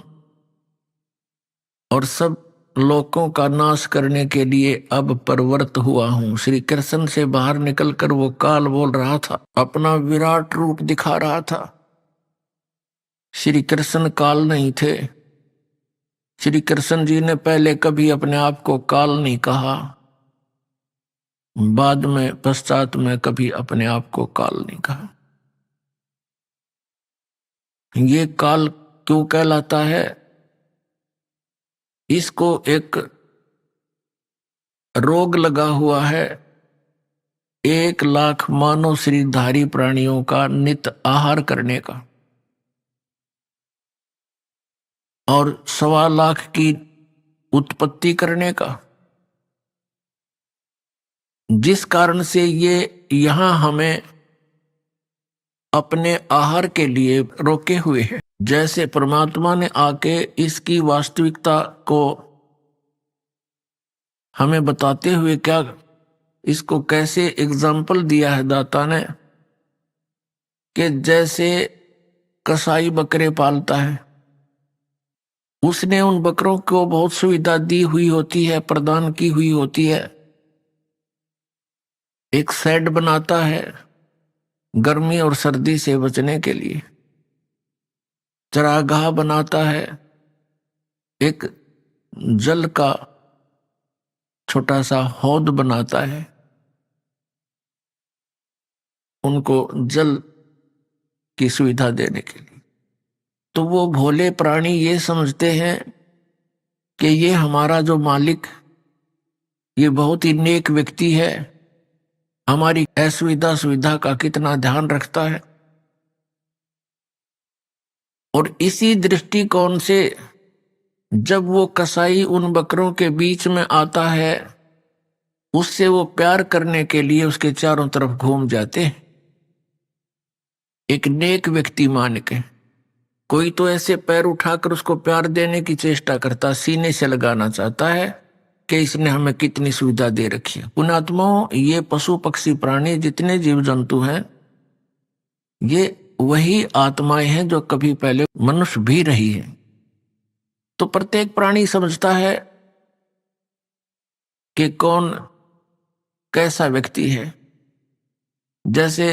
G: और सब लोकों का नाश करने के लिए अब प्रवृत्त हुआ हूं। श्री कृष्ण से बाहर निकलकर वो काल बोल रहा था, अपना विराट रूप दिखा रहा था। श्री कृष्ण काल नहीं थे। श्री कृष्ण जी ने पहले कभी अपने आप को काल नहीं कहा, बाद में पश्चात में कभी अपने आप को काल नहीं कहा। ये काल क्यों कहलाता है? इसको एक रोग लगा हुआ है 1,00,000 मानव शरीरधारी प्राणियों का नित आहार करने का और 1,25,000 की उत्पत्ति करने का, जिस कारण से ये यहां हमें अपने आहार के लिए रोके हुए है। जैसे परमात्मा ने आके इसकी वास्तविकता को हमें बताते हुए क्या, इसको कैसे एग्जाम्पल दिया है दाता ने, कि जैसे कसाई बकरे पालता है, उसने उन बकरों को बहुत सुविधा दी हुई होती है, प्रदान की हुई होती है। एक शेड बनाता है गर्मी और सर्दी से बचने के लिए, चरागाह बनाता है, एक जल का छोटा सा हौद बनाता है, उनको जल की सुविधा देने के लिए। तो वो भोले प्राणी ये समझते हैं कि ये हमारा जो मालिक, ये बहुत ही नेक व्यक्ति है, हमारी असुविधा सुविधा का कितना ध्यान रखता है। और इसी दृष्टिकोण से जब वो कसाई उन बकरों के बीच में आता है, उससे वो प्यार करने के लिए उसके चारों तरफ घूम जाते हैं, एक नेक व्यक्ति मान के। कोई तो ऐसे पैर उठाकर उसको प्यार देने की चेष्टा करता, सीने से लगाना चाहता है कि इसने हमें कितनी सुविधा दे रखी है। पुण्यात्माओं, ये पशु पक्षी प्राणी जितने जीव जंतु हैं, ये वही आत्माएं हैं जो कभी पहले मनुष्य भी रही है। तो प्रत्येक प्राणी समझता है कि कौन कैसा व्यक्ति है। जैसे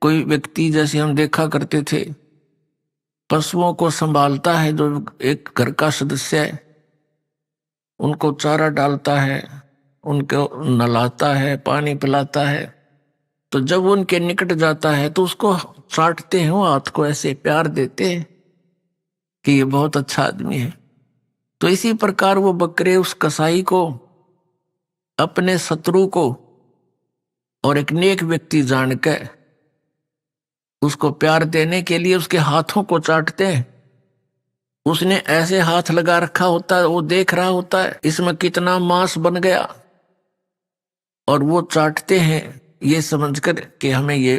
G: कोई व्यक्ति, जैसे हम देखा करते थे, पशुओं को संभालता है, जो एक घर का सदस्य है, उनको चारा डालता है, उनको नहलाता है, पानी पिलाता है। तो जब वो उनके निकट जाता है तो उसको चाटते हैं, वो हाथ को ऐसे प्यार देते हैं कि ये बहुत अच्छा आदमी है। तो इसी प्रकार वो बकरे उस कसाई को, अपने शत्रु को और एक नेक व्यक्ति जानकर उसको प्यार देने के लिए उसके हाथों को चाटते हैं। उसने ऐसे हाथ लगा रखा होता है, वो देख रहा होता है इसमें कितना मांस बन गया, और वो चाटते हैं ये समझकर कि हमें ये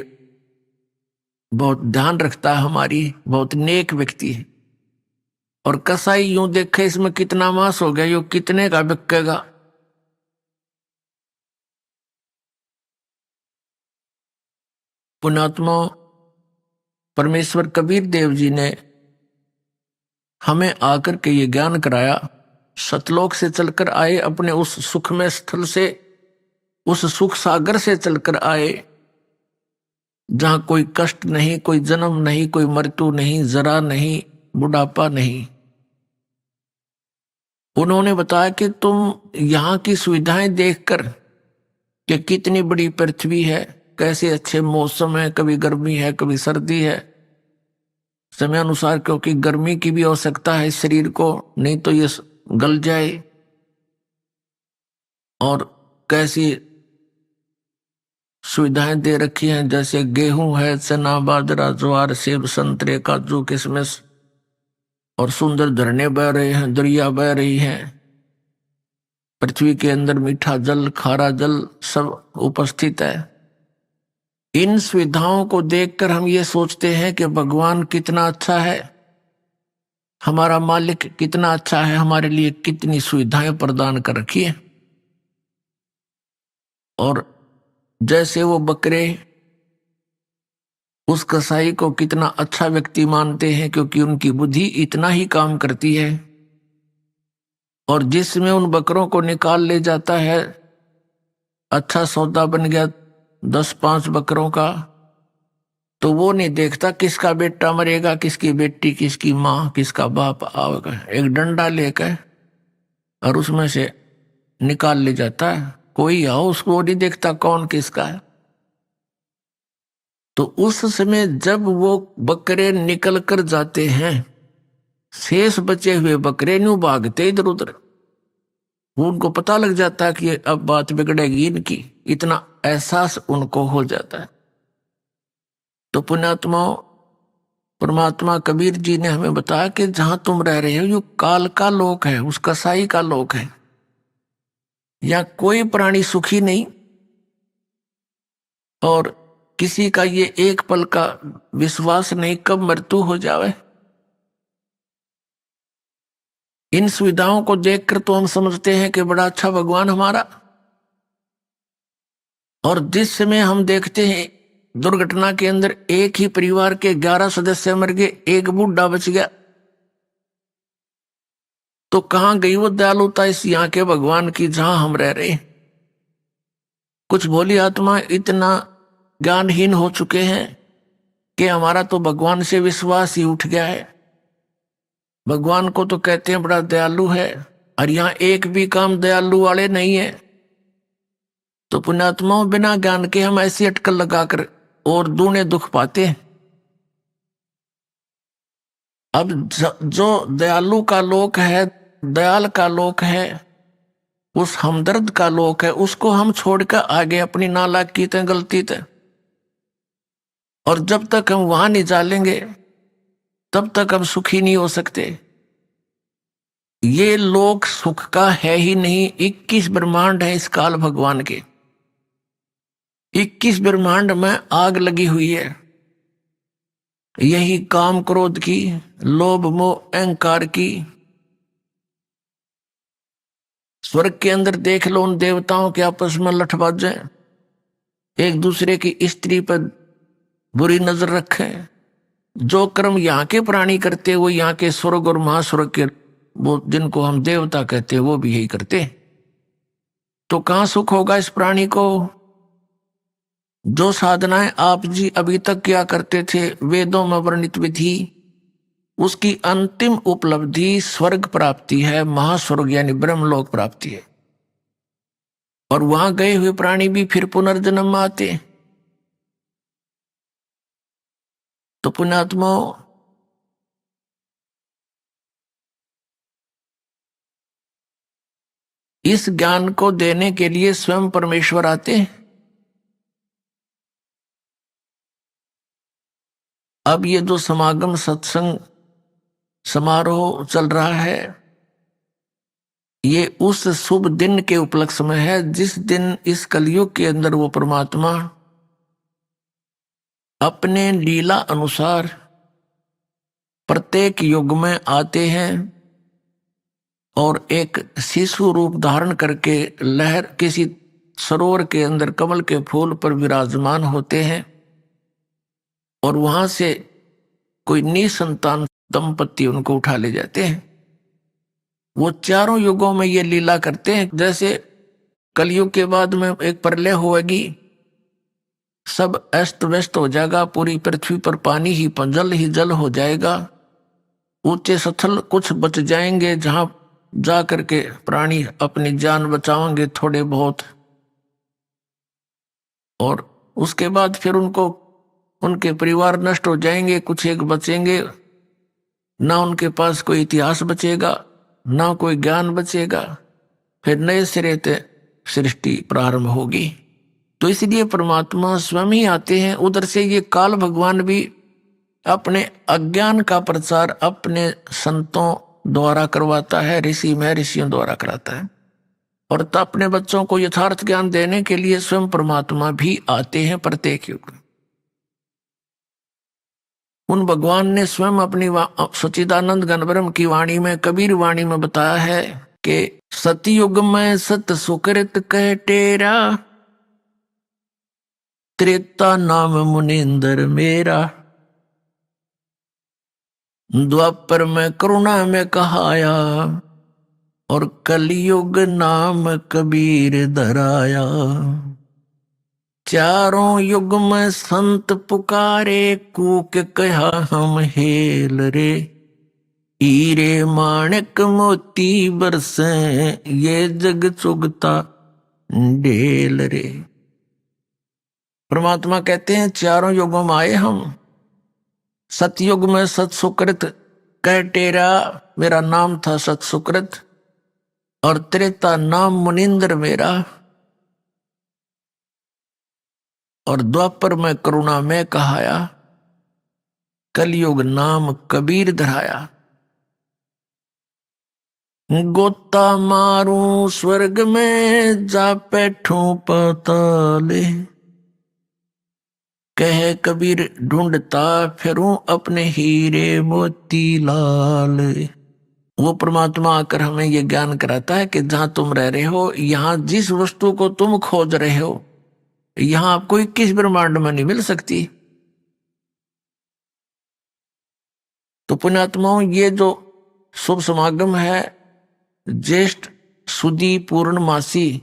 G: बहुत ध्यान रखता है, हमारी बहुत नेक व्यक्ति है। और कसाई यूं देखे इसमें कितना मांस हो गया, यो कितने का बिकेगा। पुण्यात्मा, परमेश्वर कबीर देव जी ने हमें आकर के ये ज्ञान कराया। सतलोक से चलकर आए, अपने उस सुखमय स्थल से, उस सुख सागर से चलकर आए जहां कोई कष्ट नहीं, कोई जन्म नहीं, कोई मृत्यु नहीं, जरा नहीं, बुढ़ापा नहीं। उन्होंने बताया कि तुम यहाँ की सुविधाएं देखकर कि कितनी बड़ी पृथ्वी है, कैसे अच्छे मौसम है, कभी गर्मी है, कभी सर्दी है, समय अनुसार, क्योंकि गर्मी की भी आवश्यकता है शरीर को, नहीं तो ये गल जाए। और कैसी सुविधाएं दे रखी हैं, जैसे गेहूं है, चना, बाजरा, ज्वार, सेब, संतरे, काजू, किशमिश, और सुंदर झरने बह रहे हैं, दरिया बह रही हैं, पृथ्वी के अंदर मीठा जल, खारा जल सब उपस्थित है। इन सुविधाओं को देखकर हम ये सोचते हैं कि भगवान कितना अच्छा है, हमारा मालिक कितना अच्छा है, हमारे लिए कितनी सुविधाएं प्रदान कर रखी है। और जैसे वो बकरे उस कसाई को कितना अच्छा व्यक्ति मानते हैं, क्योंकि उनकी बुद्धि इतना ही काम करती है। और जिसमें उन बकरों को निकाल ले जाता है, अच्छा सौदा बन गया 10-5 बकरों का, तो वो नहीं देखता किसका बेटा मरेगा, किसकी बेटी, किसकी माँ, किसका बाप आएगा। एक डंडा लेकर और उसमें से निकाल ले जाता है, कोई आओ उसको नहीं देखता कौन किसका है। तो उस समय जब वो बकरे निकल कर जाते हैं, शेष बचे हुए बकरे न्यू भागते इधर उधर, उनको पता लग जाता है कि अब बात बिगड़ेगी इनकी, इतना एहसास उनको हो जाता है। तो पुण्यात्माओं, परमात्मा कबीर जी ने हमें बताया कि जहां तुम रह रहे हो ये काल का लोक है, उस कसाई का लोक है। या कोई प्राणी सुखी नहीं, और किसी का ये एक पल का विश्वास नहीं कब मृत्यु हो जावे। इन सुविधाओं को देखकर तो हम समझते हैं कि बड़ा अच्छा भगवान हमारा। और जिस समय हम देखते हैं दुर्घटना के अंदर एक ही परिवार के 11 सदस्य मर गए, एक बूढ़ा बच गया, तो कहां गई वो दयालुता इस यहाँ के भगवान की जहां हम रह रहे हैं। कुछ भोली आत्मा इतना ज्ञानहीन हो चुके हैं कि हमारा तो भगवान से विश्वास ही उठ गया है। भगवान को तो कहते हैं बड़ा दयालु है, और यहां एक भी काम दयालु वाले नहीं है। तो पुण्यात्माओं, बिना ज्ञान के हम ऐसी अटकल लगाकर और दूने दुख पाते हैं। अब जो दयालु का लोक है, दयाल का लोक है, उस हमदर्द का लोक है, उसको हम छोड़कर आगे अपनी नालायकी ते गलती ते, और जब तक हम वहां नहीं जालेंगे तब तक हम सुखी नहीं हो सकते। ये लोक सुख का है ही नहीं। 21 ब्रह्मांड है इस काल भगवान के, 21 ब्रह्मांड में आग लगी हुई है। यही काम क्रोध की, लोभ मोह अहंकार की। स्वर्ग के अंदर देख लो उन देवताओं के आपस में लठबाजें, एक दूसरे की स्त्री पर बुरी नजर रखे। जो कर्म यहाँ के प्राणी करते वो यहाँ के स्वर्ग और महास्वर्ग के, वो जिनको हम देवता कहते हैं, वो भी यही करते। तो कहां सुख होगा इस प्राणी को? जो साधनाएं आप जी अभी तक क्या करते थे, वेदों में वर्णित विधि, उसकी अंतिम उपलब्धि स्वर्ग प्राप्ति है, महास्वर्ग यानी ब्रह्मलोक प्राप्ति है। और वहां गए हुए प्राणी भी फिर पुनर्जन्म में आते। तो पुण्यात्मा, इस ज्ञान को देने के लिए स्वयं परमेश्वर आते हैं। अब ये जो समागम सत्संग समारोह चल रहा है, ये उस शुभ दिन के उपलक्ष्य में है जिस दिन इस कलयुग के अंदर वो परमात्मा अपने लीला अनुसार प्रत्येक युग में आते हैं और एक शिशु रूप धारण करके लहर किसी सरोवर के अंदर कमल के फूल पर विराजमान होते हैं। और वहां से कोई निसंतान दंपति उनको उठा ले जाते हैं। वो चारों युगों में ये लीला करते हैं। जैसे कलयुग के बाद में एक प्रलय होगी, सब अस्त व्यस्त हो जाएगा, पूरी पृथ्वी पर पानी ही जल ही जल हो जाएगा, ऊंचे स्थल कुछ बच जाएंगे जहां जा करके प्राणी अपनी जान बचाएंगे थोड़े बहुत। और उसके बाद फिर उनके परिवार नष्ट हो जाएंगे, कुछ एक बचेंगे, ना उनके पास कोई इतिहास बचेगा, ना कोई ज्ञान बचेगा, फिर नए सिरे से सृष्टि प्रारंभ होगी। तो इसलिए परमात्मा स्वयं ही आते हैं। उधर से ये काल भगवान भी अपने अज्ञान का प्रचार अपने संतों द्वारा करवाता है, ऋषि महर्षियों द्वारा कराता है। और तब अपने बच्चों को यथार्थ ज्ञान देने के लिए स्वयं परमात्मा भी आते हैं प्रत्येक युग में। उन भगवान ने स्वयं अपनी सच्चिदानंद घन ब्रह्म की वाणी में, कबीर वाणी में बताया है कि सतयुग में सत सुकृत कह टेरा, त्रेता नाम मुनिंदर मेरा, द्वापर में करुणा में कहाया, और कलयुग नाम कबीर धराया। चारों युग में संत पुकारे, कूक कहा हम हेल रे, हीरे माणिक मोती बरसे, ये जग चुगता ढेल रे। परमात्मा कहते हैं चारों युगों में आए हम। सतयुग में सत सुकृत कह टेरा, मेरा नाम था सत सुकृत, और त्रेता नाम मुनिंदर मेरा, और द्वापर में करुणा में कहाया, कलयुग नाम कबीर धराया। गोता मारूं स्वर्ग में, जा बैठूं पाताले, कहे कबीर ढूंढता फिरूं अपने हीरे मोती लाल। वो परमात्मा आकर हमें ये ज्ञान कराता है कि जहां तुम रह रहे हो, यहां जिस वस्तु को तुम खोज रहे हो, यहां आपको 21 ब्रह्मांड में नहीं मिल सकती। तो पुण्यात्माओं, ये जो शुभ समागम है ज्येष्ठ सुदी पूर्णमासी,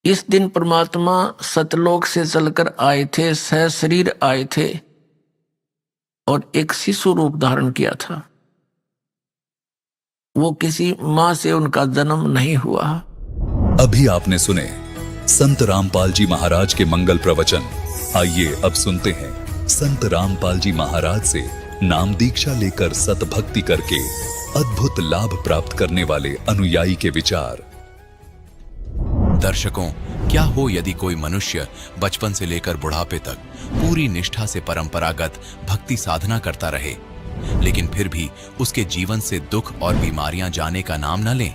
G: इस दिन परमात्मा सतलोक से चलकर आए थे, सह शरीर आए थे और एक शिशु रूप धारण किया था। वो किसी मां से उनका जन्म नहीं हुआ।
F: अभी आपने सुने संत रामपाल जी महाराज के मंगल प्रवचन। आइए अब सुनते हैं संत रामपाल जी महाराज से नाम दीक्षा लेकर सतभक्ति करके अद्भुत लाभ प्राप्त करने वाले अनुयायी के विचार।
C: दर्शकों, क्या हो यदि कोई मनुष्य बचपन से लेकर बुढ़ापे तक पूरी निष्ठा से परंपरागत भक्ति साधना करता रहे, लेकिन फिर भी उसके जीवन से दुख और बीमारियां जाने का नाम न लें।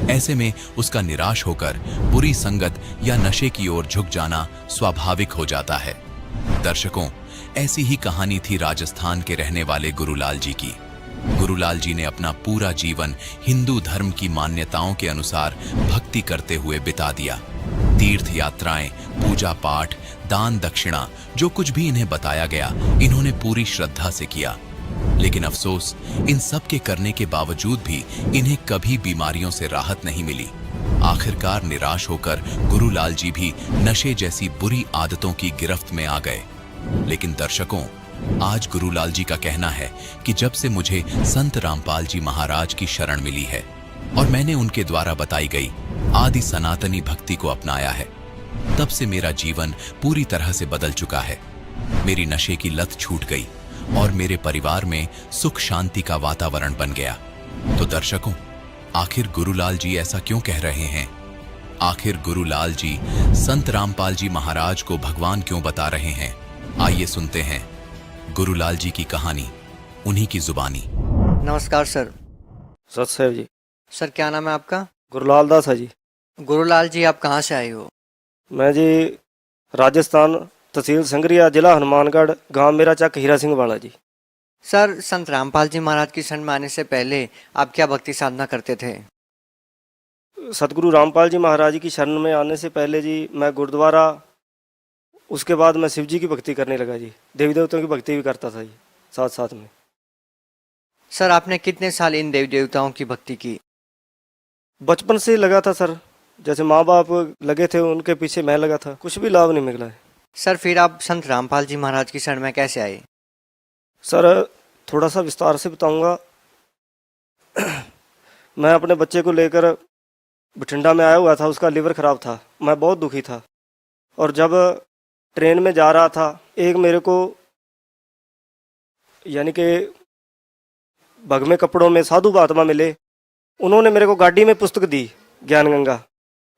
C: ऐसे में उसका निराश होकर बुरी संगत या नशे की ओर झुक जाना स्वाभाविक हो जाता है। दर्शकों, ऐसी ही कहानी थी राजस्थान के रहने वाले गुरुलाल जी की। गुरुलाल जी ने अपना पूरा जीवन हिंदू धर्म की मान्यताओं के अनुसार भक्ति करते हुए बिता दिया। तीर्थ यात्राएं, पूजा पाठ, दान दक्षिणा, जो कुछ भी इन्हें बताया गया, इन्होंने पूरी श्रद्धा से किया। लेकिन अफसोस, इन सब के करने के बावजूद भी इन्हें कभी बीमारियों से राहत नहीं मिली। आखिरकार निराश होकर गुरुलाल जी भी नशे जैसी बुरी आदतों की गिरफ्त में आ गए। लेकिन दर्शकों, आज गुरुलाल जी का कहना है कि जब से मुझे संत रामपाल जी महाराज की शरण मिली है और मैंने उनके द्वारा बताई गई आदि सनातनी भक्ति को अपनाया है, तब से मेरा जीवन पूरी तरह से बदल चुका है। मेरी नशे की लत छूट गई और मेरे परिवार में सुख शांति का वातावरण बन गया। तो दर्शकों, आखिर गुरुलाल जी ऐसा क्यों कह रहे हैं? आखिर गुरुलाल जी संत रामपाल जी महाराज को भगवान क्यों बता रहे हैं? आइए सुनते हैं गुरुलाल जी की कहानी, उन्हीं की जुबानी।
H: नमस्कार सर।
I: सत साहब जी।
H: सर क्या नाम है आपका?
I: गुरुलाल दास है जी।
H: गुरुलाल जी, आप कहाँ से आए हो?
I: मैं जी राजस्थान, तहसील संगरिया, जिला हनुमानगढ़, गांव मेरा चक हीरा सिंह वाला जी।
H: सर, संत रामपाल जी महाराज की शरण में आने से पहले आप क्या भक्ति साधना करते थे?
I: सतगुरु रामपाल जी महाराज की शरण में आने से पहले जी मैं गुरुद्वारा, उसके बाद मैं शिव जी की भक्ति करने लगा जी। देवी देवताओं की भक्ति भी करता था जी साथ साथ में।
H: सर, आपने कितने साल इन देवी देवताओं की भक्ति की?
I: बचपन से लगा था सर, जैसे माँ बाप लगे थे उनके पीछे मैं लगा था, कुछ भी लाभ नहीं मिला है।
H: सर, फिर आप संत रामपाल जी महाराज की शरण में कैसे आए?
I: सर थोड़ा सा विस्तार से बताऊंगा। मैं अपने बच्चे को लेकर बठिंडा में आया हुआ था, उसका लीवर खराब था, मैं बहुत दुखी था। और जब ट्रेन में जा रहा था, एक मेरे को यानी कि भगवे कपड़ों में साधु महात्मा मिले। उन्होंने मेरे को गाड़ी में पुस्तक दी, ज्ञान गंगा,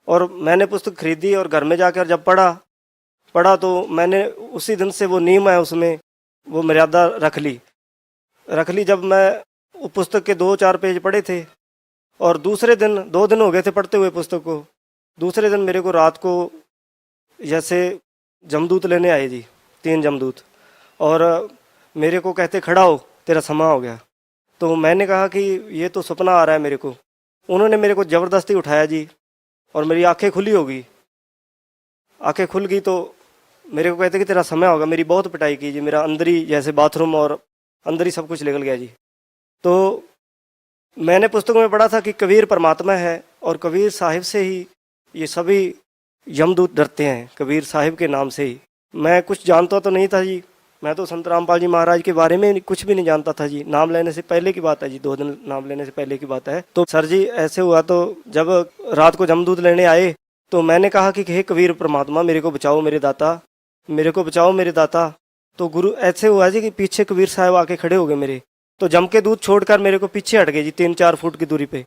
I: और मैंने पुस्तक खरीदी और घर में जाकर जब पढ़ा तो मैंने उसी दिन से वो नियम है उसमें वो मर्यादा रख ली। जब मैं वो पुस्तक के 2-4 पेज पढ़े थे और दूसरे दिन, 2 दिन हो गए थे पढ़ते हुए पुस्तक को, दूसरे दिन मेरे को रात को जैसे जमदूत लेने आए जी, 3 जमदूत, और मेरे को कहते खड़ा हो, तेरा समय हो गया। तो मैंने कहा कि ये तो सपना आ रहा है मेरे को। उन्होंने मेरे को ज़बरदस्ती उठाया जी और मेरी आंखें खुली हो गई। आंखें खुल गई तो मेरे को कहते कि तेरा समय होगा। मेरी बहुत पिटाई की जी, मेरा अंदर ही जैसे बाथरूम और अंदर ही सब कुछ निकल गया जी। तो मैंने पुस्तक में पढ़ा था कि कबीर परमात्मा है और कबीर साहिब से ही ये सभी यमदूत डरते हैं, कबीर साहिब के नाम से ही। मैं कुछ जानता तो नहीं था जी, मैं तो संत रामपाल जी महाराज के बारे में कुछ भी नहीं जानता था जी। नाम लेने से पहले की बात है जी, 2 दिन नाम लेने से पहले की बात है। तो सर जी ऐसे हुआ, तो जब रात को जमदूत लेने आए तो मैंने कहा कि हे कबीर परमात्मा, मेरे को बचाओ मेरे दाता, मेरे को बचाओ मेरे दाता। तो गुरु ऐसे हुआ जी कि पीछे कबीर साहब आके खड़े हो गए मेरे। तो जम के दूध छोड़कर मेरे को पीछे हट गए जी, 3-4 फुट की दूरी पे,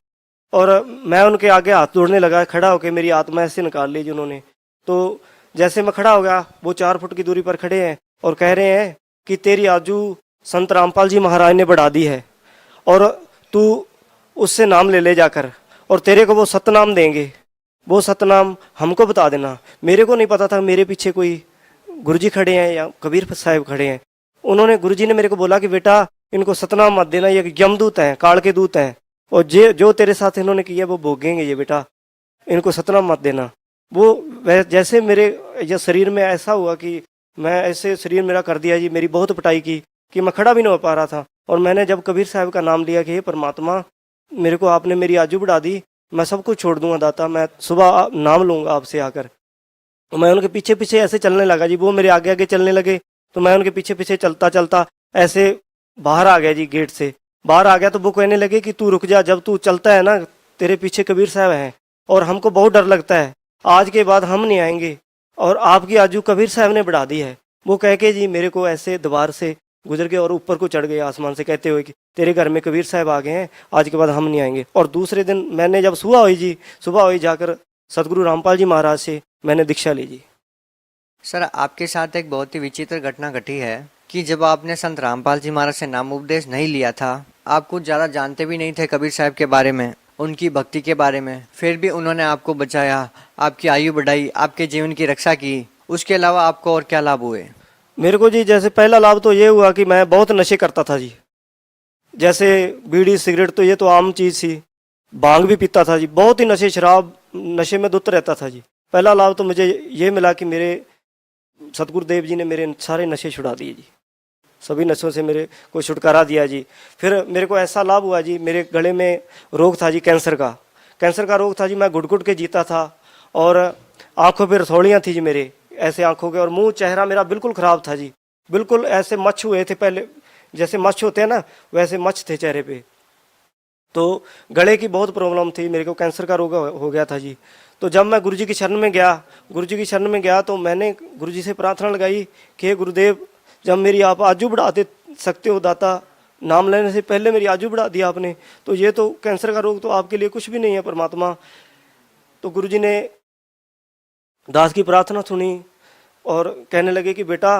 I: और मैं उनके आगे हाथ जोड़ने लगा। खड़ा होकर मेरी आत्मा ऐसे निकाल ली जी उन्होंने। तो जैसे मैं खड़ा हो गया, वो 4 फुट की दूरी पर खड़े हैं और कह रहे हैं कि तेरी आजू संत रामपाल जी महाराज ने बढ़ा दी है और तू उससे नाम ले जाकर, और तेरे को वो सतनाम देंगे, वो सतनाम हमको बता देना। मेरे को नहीं पता था मेरे पीछे कोई गुरुजी खड़े हैं या कबीर साहब खड़े हैं। उन्होंने, गुरुजी ने मेरे को बोला कि बेटा इनको सतनाम मत देना, ये यमदूत हैं, काल के दूत हैं, और जो तेरे साथ इन्होंने किया वो भोगेंगे ये बेटा, इनको सतनाम मत देना। वो जैसे मेरे ये शरीर में ऐसा हुआ कि मैं ऐसे शरीर मेरा कर दिया जी, मेरी बहुत पिटाई की कि मैं खड़ा भी नहीं हो पा रहा था। और मैंने जब कबीर साहब का नाम लिया कि हे परमात्मा, मेरे को आपने मेरी आजू बढ़ा दी, मैं सब कुछ छोड़ दूंगा दाता, मैं सुबह नाम लूंगा आपसे आकर। तो मैं उनके पीछे पीछे ऐसे चलने लगा जी, वो मेरे आगे आगे चलने लगे, तो मैं उनके पीछे पीछे चलता चलता ऐसे बाहर आ गया जी, गेट से बाहर आ गया। तो वो कहने लगे कि तू रुक जा, जब तू चलता है ना, तेरे पीछे कबीर साहब हैं और हमको बहुत डर लगता है, आज के बाद हम नहीं आएंगे और आपकी आजू कबीर साहब ने बढ़ा दी है। वो कह के जी मेरे को ऐसे दीवार से गुजर के और ऊपर को चढ़ गए आसमान से, कहते हुए कि तेरे घर में कबीर साहब आ गए हैं, आज के बाद हम नहीं आएंगे। और दूसरे दिन मैंने जब सुबह हुई जाकर सतगुरु रामपाल जी महाराज से मैंने दीक्षा ली जी।
H: सर, आपके साथ एक बहुत ही विचित्र घटना घटी है कि जब आपने संत रामपाल जी महाराज से नाम उपदेश नहीं लिया था, आप कुछ ज़्यादा जानते भी नहीं थे कबीर साहब के बारे में, उनकी भक्ति के बारे में, फिर भी उन्होंने आपको बचाया, आपकी आयु बढ़ाई, आपके जीवन की रक्षा की। उसके अलावा आपको और क्या लाभ हुए?
I: मेरे को जी जैसे पहला लाभ तो ये हुआ कि मैं बहुत नशे करता था जी। जैसे बीड़ी सिगरेट तो ये तो आम चीज़ थी, भांग भी पीता था जी, बहुत ही नशे शराब नशे में धुत रहता था जी। पहला लाभ तो मुझे ये मिला कि मेरे सतगुरुदेव जी ने मेरे सारे नशे छुड़ा दिए जी, सभी नशों से मेरे को छुटकारा दिया जी। फिर मेरे को ऐसा लाभ हुआ जी, मेरे गले में रोग था जी, कैंसर का रोग था जी। मैं घुट घुट के जीता था और आंखों पे रसौलियाँ थी जी मेरे, ऐसे आंखों के, और मुंह चेहरा मेरा बिल्कुल ख़राब था जी, बिल्कुल ऐसे मच्छ हुए थे पहले, जैसे मच्छ होते हैं ना वैसे मच्छ थे चेहरे पे। तो गले की बहुत प्रॉब्लम थी, मेरे को कैंसर का रोग हो गया था जी। तो जब मैं गुरुजी की शरण में गया तो मैंने गुरुजी से प्रार्थना लगाई कि हे गुरुदेव, जब मेरी आप आजू बढ़ा दे सकते हो दाता, नाम लेने से पहले मेरी आजू बढ़ा दिया आपने, तो ये तो कैंसर का रोग तो आपके लिए कुछ भी नहीं है परमात्मा। तो गुरुजी ने दास की प्रार्थना सुनी और कहने लगे कि बेटा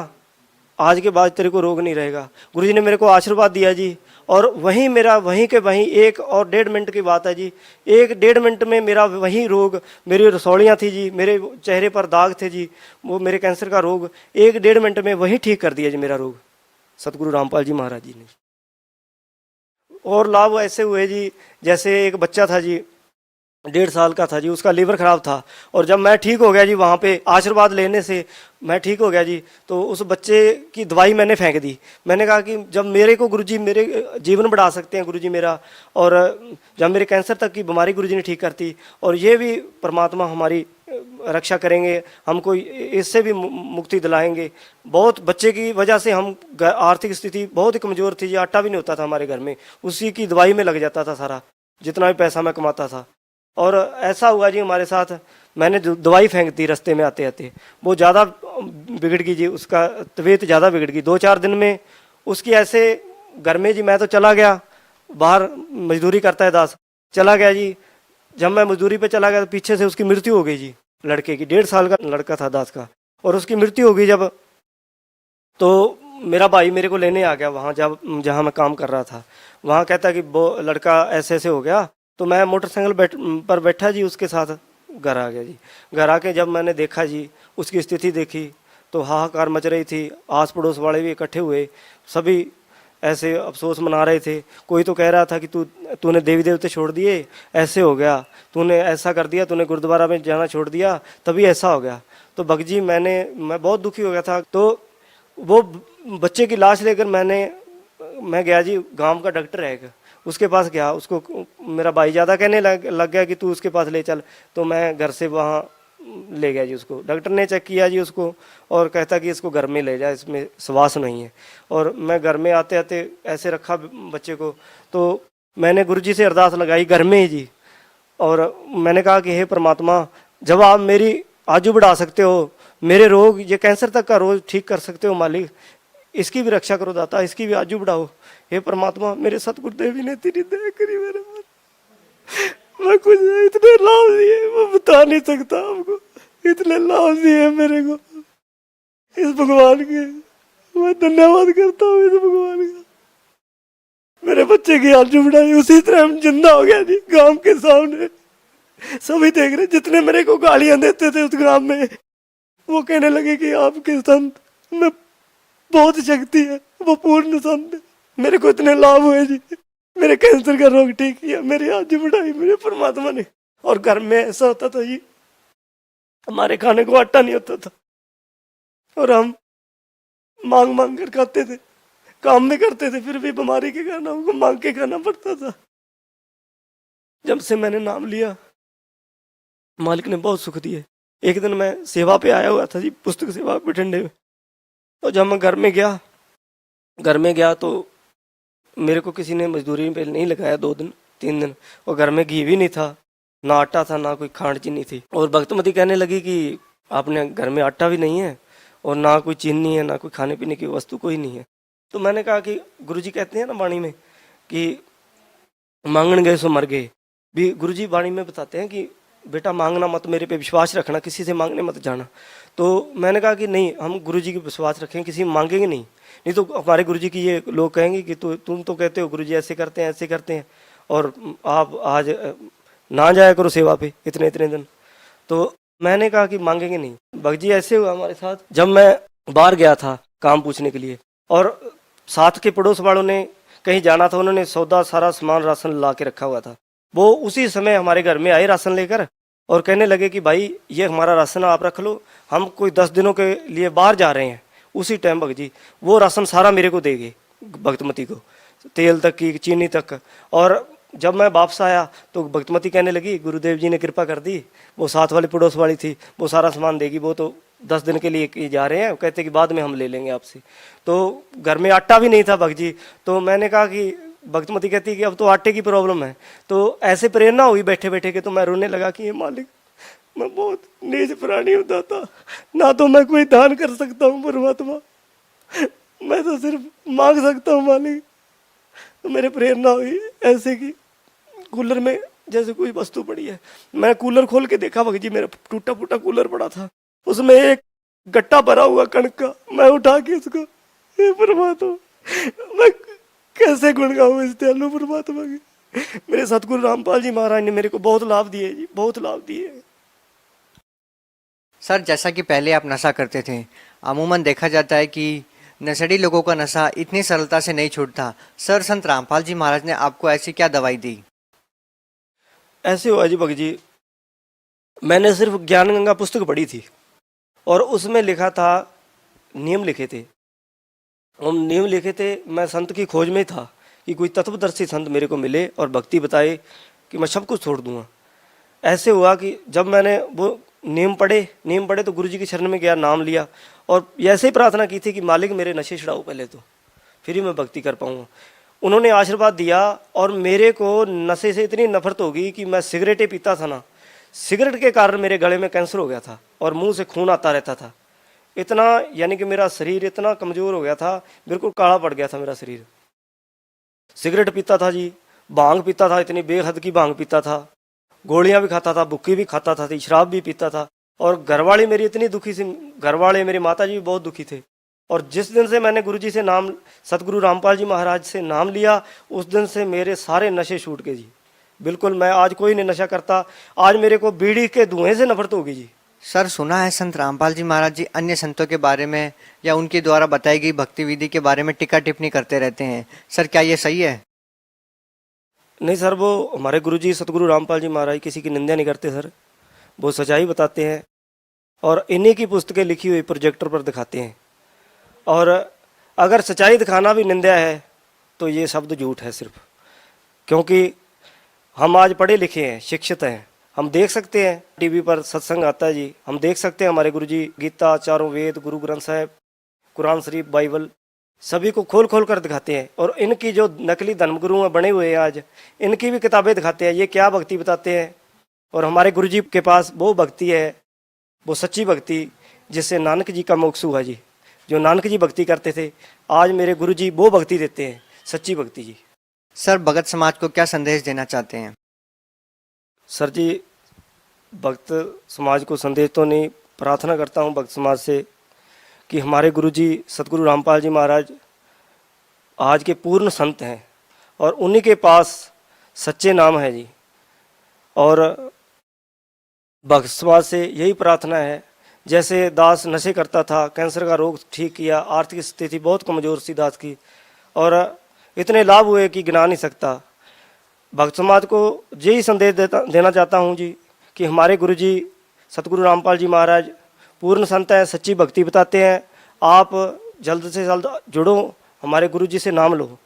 I: आज के बाद तेरे को रोग नहीं रहेगा। गुरुजी ने मेरे को आशीर्वाद दिया जी, और वहीं के वहीं 1 और 1.5 मिनट की बात है जी, 1-1.5 मिनट में मेरा वही रोग, मेरी रसौलियाँ थी जी, मेरे चेहरे पर दाग थे जी, वो मेरे कैंसर का रोग 1-1.5 मिनट में वही ठीक कर दिया जी मेरा रोग, सतगुरु रामपाल जी महाराज जी ने। और लाभ ऐसे हुए जी, जैसे एक बच्चा था जी, 1.5 साल का था जी, उसका लीवर खराब था, और जब मैं ठीक हो गया जी, वहाँ पे आशीर्वाद लेने से मैं ठीक हो गया जी, तो उस बच्चे की दवाई मैंने फेंक दी। मैंने कहा कि जब मेरे को गुरुजी मेरे जीवन बढ़ा सकते हैं गुरुजी मेरा, और जब मेरे कैंसर तक की बीमारी गुरुजी ने ठीक करती, और ये भी परमात्मा हमारी रक्षा करेंगे, हमको इससे भी मुक्ति दिलाएंगे। बहुत बच्चे की वजह से हम आर्थिक स्थिति बहुत ही कमज़ोर थी जी, आटा भी नहीं होता था हमारे घर में, उसी की दवाई में लग जाता था सारा, जितना भी पैसा मैं कमाता था। और ऐसा हुआ जी हमारे साथ, मैंने दवाई फेंक दी रास्ते में आते आते, वो ज़्यादा बिगड़ गई जी, उसका तबीयत ज़्यादा बिगड़ गई। 2-4 दिन में उसकी ऐसे घर में जी, मैं तो चला गया बाहर, मजदूरी करता है दास, चला गया जी। जब मैं मजदूरी पे चला गया तो पीछे से उसकी मृत्यु हो गई जी, लड़के की, 1.5 साल का लड़का था दास का, और उसकी मृत्यु हो गई जब, तो मेरा भाई मेरे को लेने आ गया वहाँ, जहाँ मैं काम कर रहा था, वहाँ कहता कि वो लड़का ऐसे ऐसे हो गया। तो मैं मोटरसाइकिल पर बैठा जी, उसके साथ घर आ गया जी। घर आके जब मैंने देखा जी, उसकी स्थिति देखी, तो हाहाकार मच रही थी, आस पड़ोस वाले भी इकट्ठे हुए, सभी ऐसे अफसोस मना रहे थे। कोई तो कह रहा था कि तूने देवी देवते छोड़ दिए, ऐसे हो गया, तूने ऐसा कर दिया, तूने गुरुद्वारा में जाना छोड़ दिया, तभी ऐसा हो गया। तो भगजी मैं बहुत दुखी हो गया था। तो वो बच्चे की लाश लेकर मैं गया जी, गांव का डॉक्टर है एक, उसके पास गया। उसको मेरा भाई ज़्यादा कहने लग गया कि तू उसके पास ले चल, तो मैं घर से वहाँ ले गया जी उसको। डॉक्टर ने चेक किया जी उसको, और कहता कि इसको घर में ले जा, इसमें श्वास नहीं है। और मैं घर में आते आते ऐसे रखा बच्चे को, तो मैंने गुरुजी से अरदास लगाई घर में ही जी, और मैंने कहा कि हे परमात्मा, जब आप मेरी आजू बढ़ा सकते हो, मेरे रोग, ये कैंसर तक का रोग ठीक कर सकते हो मालिक, इसकी भी रक्षा करो दाता, इसकी भी आजू बढ़ाओ। हे परमात्मा, मेरे सतगुरुदेव ने तेरी दया करी मेरे पर। मैं कुछ इतने लाभ दिए, मैं बता नहीं सकता आपको, इतने लाभ दिए मेरे को इस भगवान के। मैं धन्यवाद करता हूँ इस भगवान का। मेरे बच्चे की आजू बढ़ाई, उसी तरह हम जिंदा हो गया जी, गांव के सामने सभी देख रहे। जितने मेरे को गालियां देते थे उस ग्राम में, वो कहने लगे कि आपके संत में बहुत शक्ति है, वो पूर्ण संत है। मेरे को इतने लाभ हुए जी, मेरे कैंसर का रोग ठीक किया, मेरी आजू बढ़ाई मेरे परमात्मा ने। और घर में ऐसा होता था जी, हमारे खाने को आटा नहीं होता था, और हम मांग मांग कर खाते थे, काम भी करते थे, फिर भी बीमारी के कारण हमको मांग के खाना पड़ता था। जब से मैंने नाम लिया, मालिक ने बहुत सुख दिए। एक दिन मैं सेवा पे आया हुआ था जी, पुस्तक सेवा बठिंडे में, और जब मैं घर में गया तो मेरे को किसी ने मजदूरी पे नहीं लगाया 2-3 दिन, और घर में घी भी नहीं था, ना आटा था, ना कोई खांड चीनी थी। और भक्तमती कहने लगी कि आपने घर में आटा भी नहीं है, और ना कोई चीनी है, ना कोई खाने पीने की वस्तु कोई नहीं है। तो मैंने कहा कि गुरुजी कहते हैं ना वाणी में कि मांगन गए सो मर गए, भी गुरुजी वाणी में बताते हैं कि बेटा मांगना मत, मेरे पे विश्वास रखना, किसी से मांगने मत जाना। तो मैंने कहा कि नहीं, हम गुरुजी की विश्वास रखें, किसी मांगेंगे नहीं तो हमारे गुरुजी की ये लोग कहेंगे कि तुम तो कहते हो गुरुजी ऐसे करते हैं, और आप आज ना जाया करो सेवा पे इतने दिन। तो मैंने कहा कि मांगेंगे नहीं। भगजी ऐसे हुआ हमारे साथ, जब मैं बाहर गया था काम पूछने के लिए। और साथ के पड़ोस वालों ने कहीं जाना था, उन्होंने सौदा सारा सामान राशन ला के रखा हुआ था। वो उसी समय हमारे घर में आए राशन लेकर और कहने लगे कि भाई ये हमारा राशन आप रख लो, हम कोई 10 दिनों के लिए बाहर जा रहे हैं। उसी टाइम भगत जी वो राशन सारा मेरे को दे गए, भक्तमती को, तेल तक की, चीनी तक। और जब मैं वापस आया तो भक्तमती कहने लगी गुरुदेव जी ने कृपा कर दी, वो साथ वाली पड़ोस वाली थी, वो सारा सामान देगी, वो तो 10 दिन के लिए जा रहे हैं, कहते कि बाद में हम ले लेंगे आपसे। तो घर में आटा भी नहीं था भगत जी। तो मैंने कहा कि भक्तमती कहती कि अब तो आटे की प्रॉब्लम है। तो ऐसे प्रेरणा हुई बैठे बैठे के, तो मैं रोने लगा कि ये मालिक मैं बहुत नीच प्राणी होता था, ना तो मैं कोई दान कर सकता हूँ परमात्मा, मैं तो सिर्फ मांग सकता हूँ मालिक। तो मेरे प्रेरणा हुई ऐसे कि कूलर में जैसे कोई वस्तु पड़ी है, मैं कूलर खोल के देखा भगत जी, मेरा टूटा फूटा कूलर पड़ा था, उसमें एक गट्टा भरा हुआ कणक का। मैं उठा के उसको, हे परमात्मा मैं कैसे गुण गाऊं इस दयालु परमात्मा की। मेरे सतगुरु रामपाल जी महाराज ने मेरे को बहुत लाभ दिए जी, बहुत लाभ दिए।
H: सर, जैसा कि पहले आप नशा करते थे, अमूमन देखा जाता है कि नशेड़ी लोगों का नशा इतनी सरलता से नहीं छूटता। सर, संत रामपाल जी महाराज ने आपको ऐसी क्या दवाई दी?
I: ऐसे हुआ जी भगत जी, मैंने सिर्फ ज्ञान गंगा पुस्तक पढ़ी थी और उसमें लिखा था, नियम लिखे थे, हम नियम लिखे थे। मैं संत की खोज में था कि कोई तत्वदर्शी संत मेरे को मिले और भक्ति बताए कि मैं सब कुछ छोड़ दूंगा। ऐसे हुआ कि जब मैंने वो नियम पढ़े तो गुरुजी की शरण में गया, नाम लिया और ऐसे ही प्रार्थना की थी कि मालिक मेरे नशे छुड़ाओ पहले तो, फिर ही मैं भक्ति कर पाऊंगा। उन्होंने आशीर्वाद दिया और मेरे को नशे से इतनी नफरत हो गई कि मैं सिगरेटें पीता था ना, सिगरेट के कारण मेरे गले में कैंसर हो गया था और मुंह से खून आता रहता था। इतना यानी कि मेरा शरीर इतना कमज़ोर हो गया था, बिल्कुल काला पड़ गया था मेरा शरीर। सिगरेट पीता था जी, भांग पीता था, इतनी बेहद की भांग पीता था, गोलियां भी खाता था, बुक्की भी खाता था, शराब भी पीता था। और घरवाली मेरी इतनी दुखी थी, घरवाले मेरे माता जी भी बहुत दुखी थे। और जिस दिन से मैंने गुरुजी से नाम, सतगुरु रामपाल जी महाराज से नाम लिया, उस दिन से मेरे सारे नशे छूट गए जी। बिल्कुल मैं आज कोई नहीं नशा करता। आज मेरे को बीड़ी के धुएं से नफरत होगी जी।
H: सर, सुना है संत रामपाल जी महाराज जी अन्य संतों के बारे में या उनके द्वारा बताई गई भक्ति विधि के बारे में टिक्का टिप्पणी करते रहते हैं। सर, क्या ये सही है?
I: नहीं सर, वो हमारे गुरुजी सतगुरु रामपाल जी महाराज किसी की निंदा नहीं करते सर, वो सच्चाई बताते हैं और इन्हीं की पुस्तकें लिखी हुई प्रोजेक्टर पर दिखाते हैं। और अगर सच्चाई दिखाना भी निंदा है तो ये शब्द झूठ है सिर्फ, क्योंकि हम आज पढ़े लिखे हैं, शिक्षित हैं, हम देख सकते हैं टीवी पर सत्संग आता है जी, हम देख सकते हैं हमारे गुरुजी गीता, चारों वेद, गुरु ग्रंथ साहिब, कुरान शरीफ, बाइबल सभी को खोल खोल कर दिखाते हैं। और इनकी जो नकली धर्मगुरु बने हुए हैं आज, इनकी भी किताबें दिखाते हैं, ये क्या भक्ति बताते हैं। और हमारे गुरुजी के पास वो भक्ति है, वो सच्ची भक्ति जिससे नानक जी का मोक्ष हुआ जी। जो नानक जी भक्ति करते थे, आज मेरे गुरुजी वो भक्ति देते हैं, सच्ची भक्ति जी।
H: सर, भगत समाज को क्या संदेश देना चाहते हैं?
I: सर जी, भक्त समाज को संदेश तो नहीं, प्रार्थना करता हूँ भक्त समाज से कि हमारे गुरुजी सतगुरु रामपाल जी महाराज आज के पूर्ण संत हैं और उन्हीं के पास सच्चे नाम है जी। और भक्त समाज से यही प्रार्थना है, जैसे दास नशे करता था, कैंसर का रोग ठीक किया, आर्थिक स्थिति बहुत कमज़ोर सी दास की और इतने लाभ हुए कि गिना नहीं सकता। भक्त समाज को यही संदेश देना चाहता हूँ जी कि हमारे गुरुजी सतगुरु रामपाल जी महाराज पूर्ण संत हैं, सच्ची भक्ति बताते हैं। आप जल्द से जल्द जुड़ो, हमारे गुरुजी से नाम लो।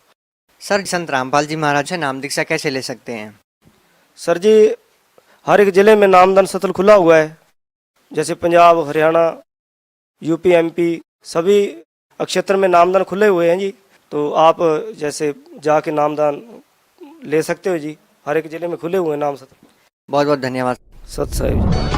H: सर, संत रामपाल जी महाराज से नाम दीक्षा कैसे ले सकते हैं?
I: सर जी, हर एक ज़िले में नामदान सत्र खुला हुआ है, जैसे पंजाब, हरियाणा, यूपी, एमपी सभी क्षेत्र में नामदान खुले हुए हैं जी। तो आप जैसे जाके नामदान ले सकते हो जी, हर एक ज़िले में खुले हुए हैं नाम सत्र।
H: बहुत बहुत धन्यवाद।
I: सत साहिब जी।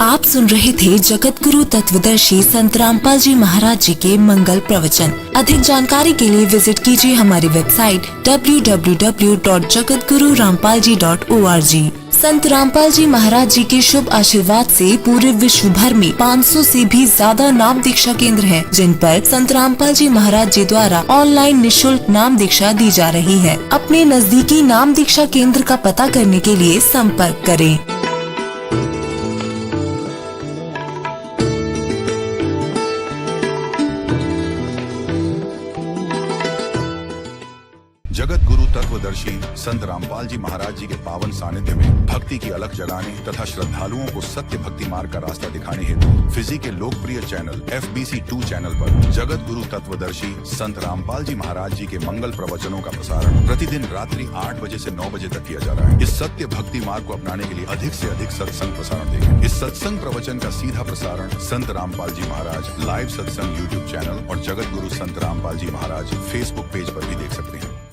J: आप सुन रहे थे जगत गुरु तत्वदर्शी संत रामपाल जी महाराज जी के मंगल प्रवचन। अधिक जानकारी के लिए विजिट कीजिए हमारी वेबसाइट www.jagatgururampalji.org। संत रामपाल जी महाराज जी के शुभ आशीर्वाद से पूरे विश्व भर में 500 से भी ज्यादा नाम दीक्षा केंद्र हैं, जिन पर संत रामपाल जी महाराज जी द्वारा ऑनलाइन निशुल्क नाम दीक्षा दी जा रही है। अपने नजदीकी नाम दीक्षा केंद्र का पता करने के लिए संपर्क करें।
A: जगत गुरु तत्वदर्शी संत रामपाल जी महाराज जी के पावन सानिध्य में भक्ति की अलख जगाने तथा श्रद्धालुओं को सत्य भक्ति मार्ग का रास्ता दिखाने हेतु फिजी के लोकप्रिय चैनल FBC2 चैनल पर जगत गुरु तत्वदर्शी संत रामपाल जी महाराज जी के मंगल प्रवचनों का प्रसारण प्रतिदिन रात्रि 8 बजे से 9 बजे तक किया जा रहा है। इस सत्य भक्ति मार्ग को अपनाने के लिए अधिक से अधिक सत्संग प्रसारण देखें। इस सत्संग प्रवचन का सीधा प्रसारण संत रामपाल जी महाराज लाइव सत्संग YouTube चैनल और जगत गुरु संत रामपाल जी महाराज Facebook पेज पर भी देख सकते हैं।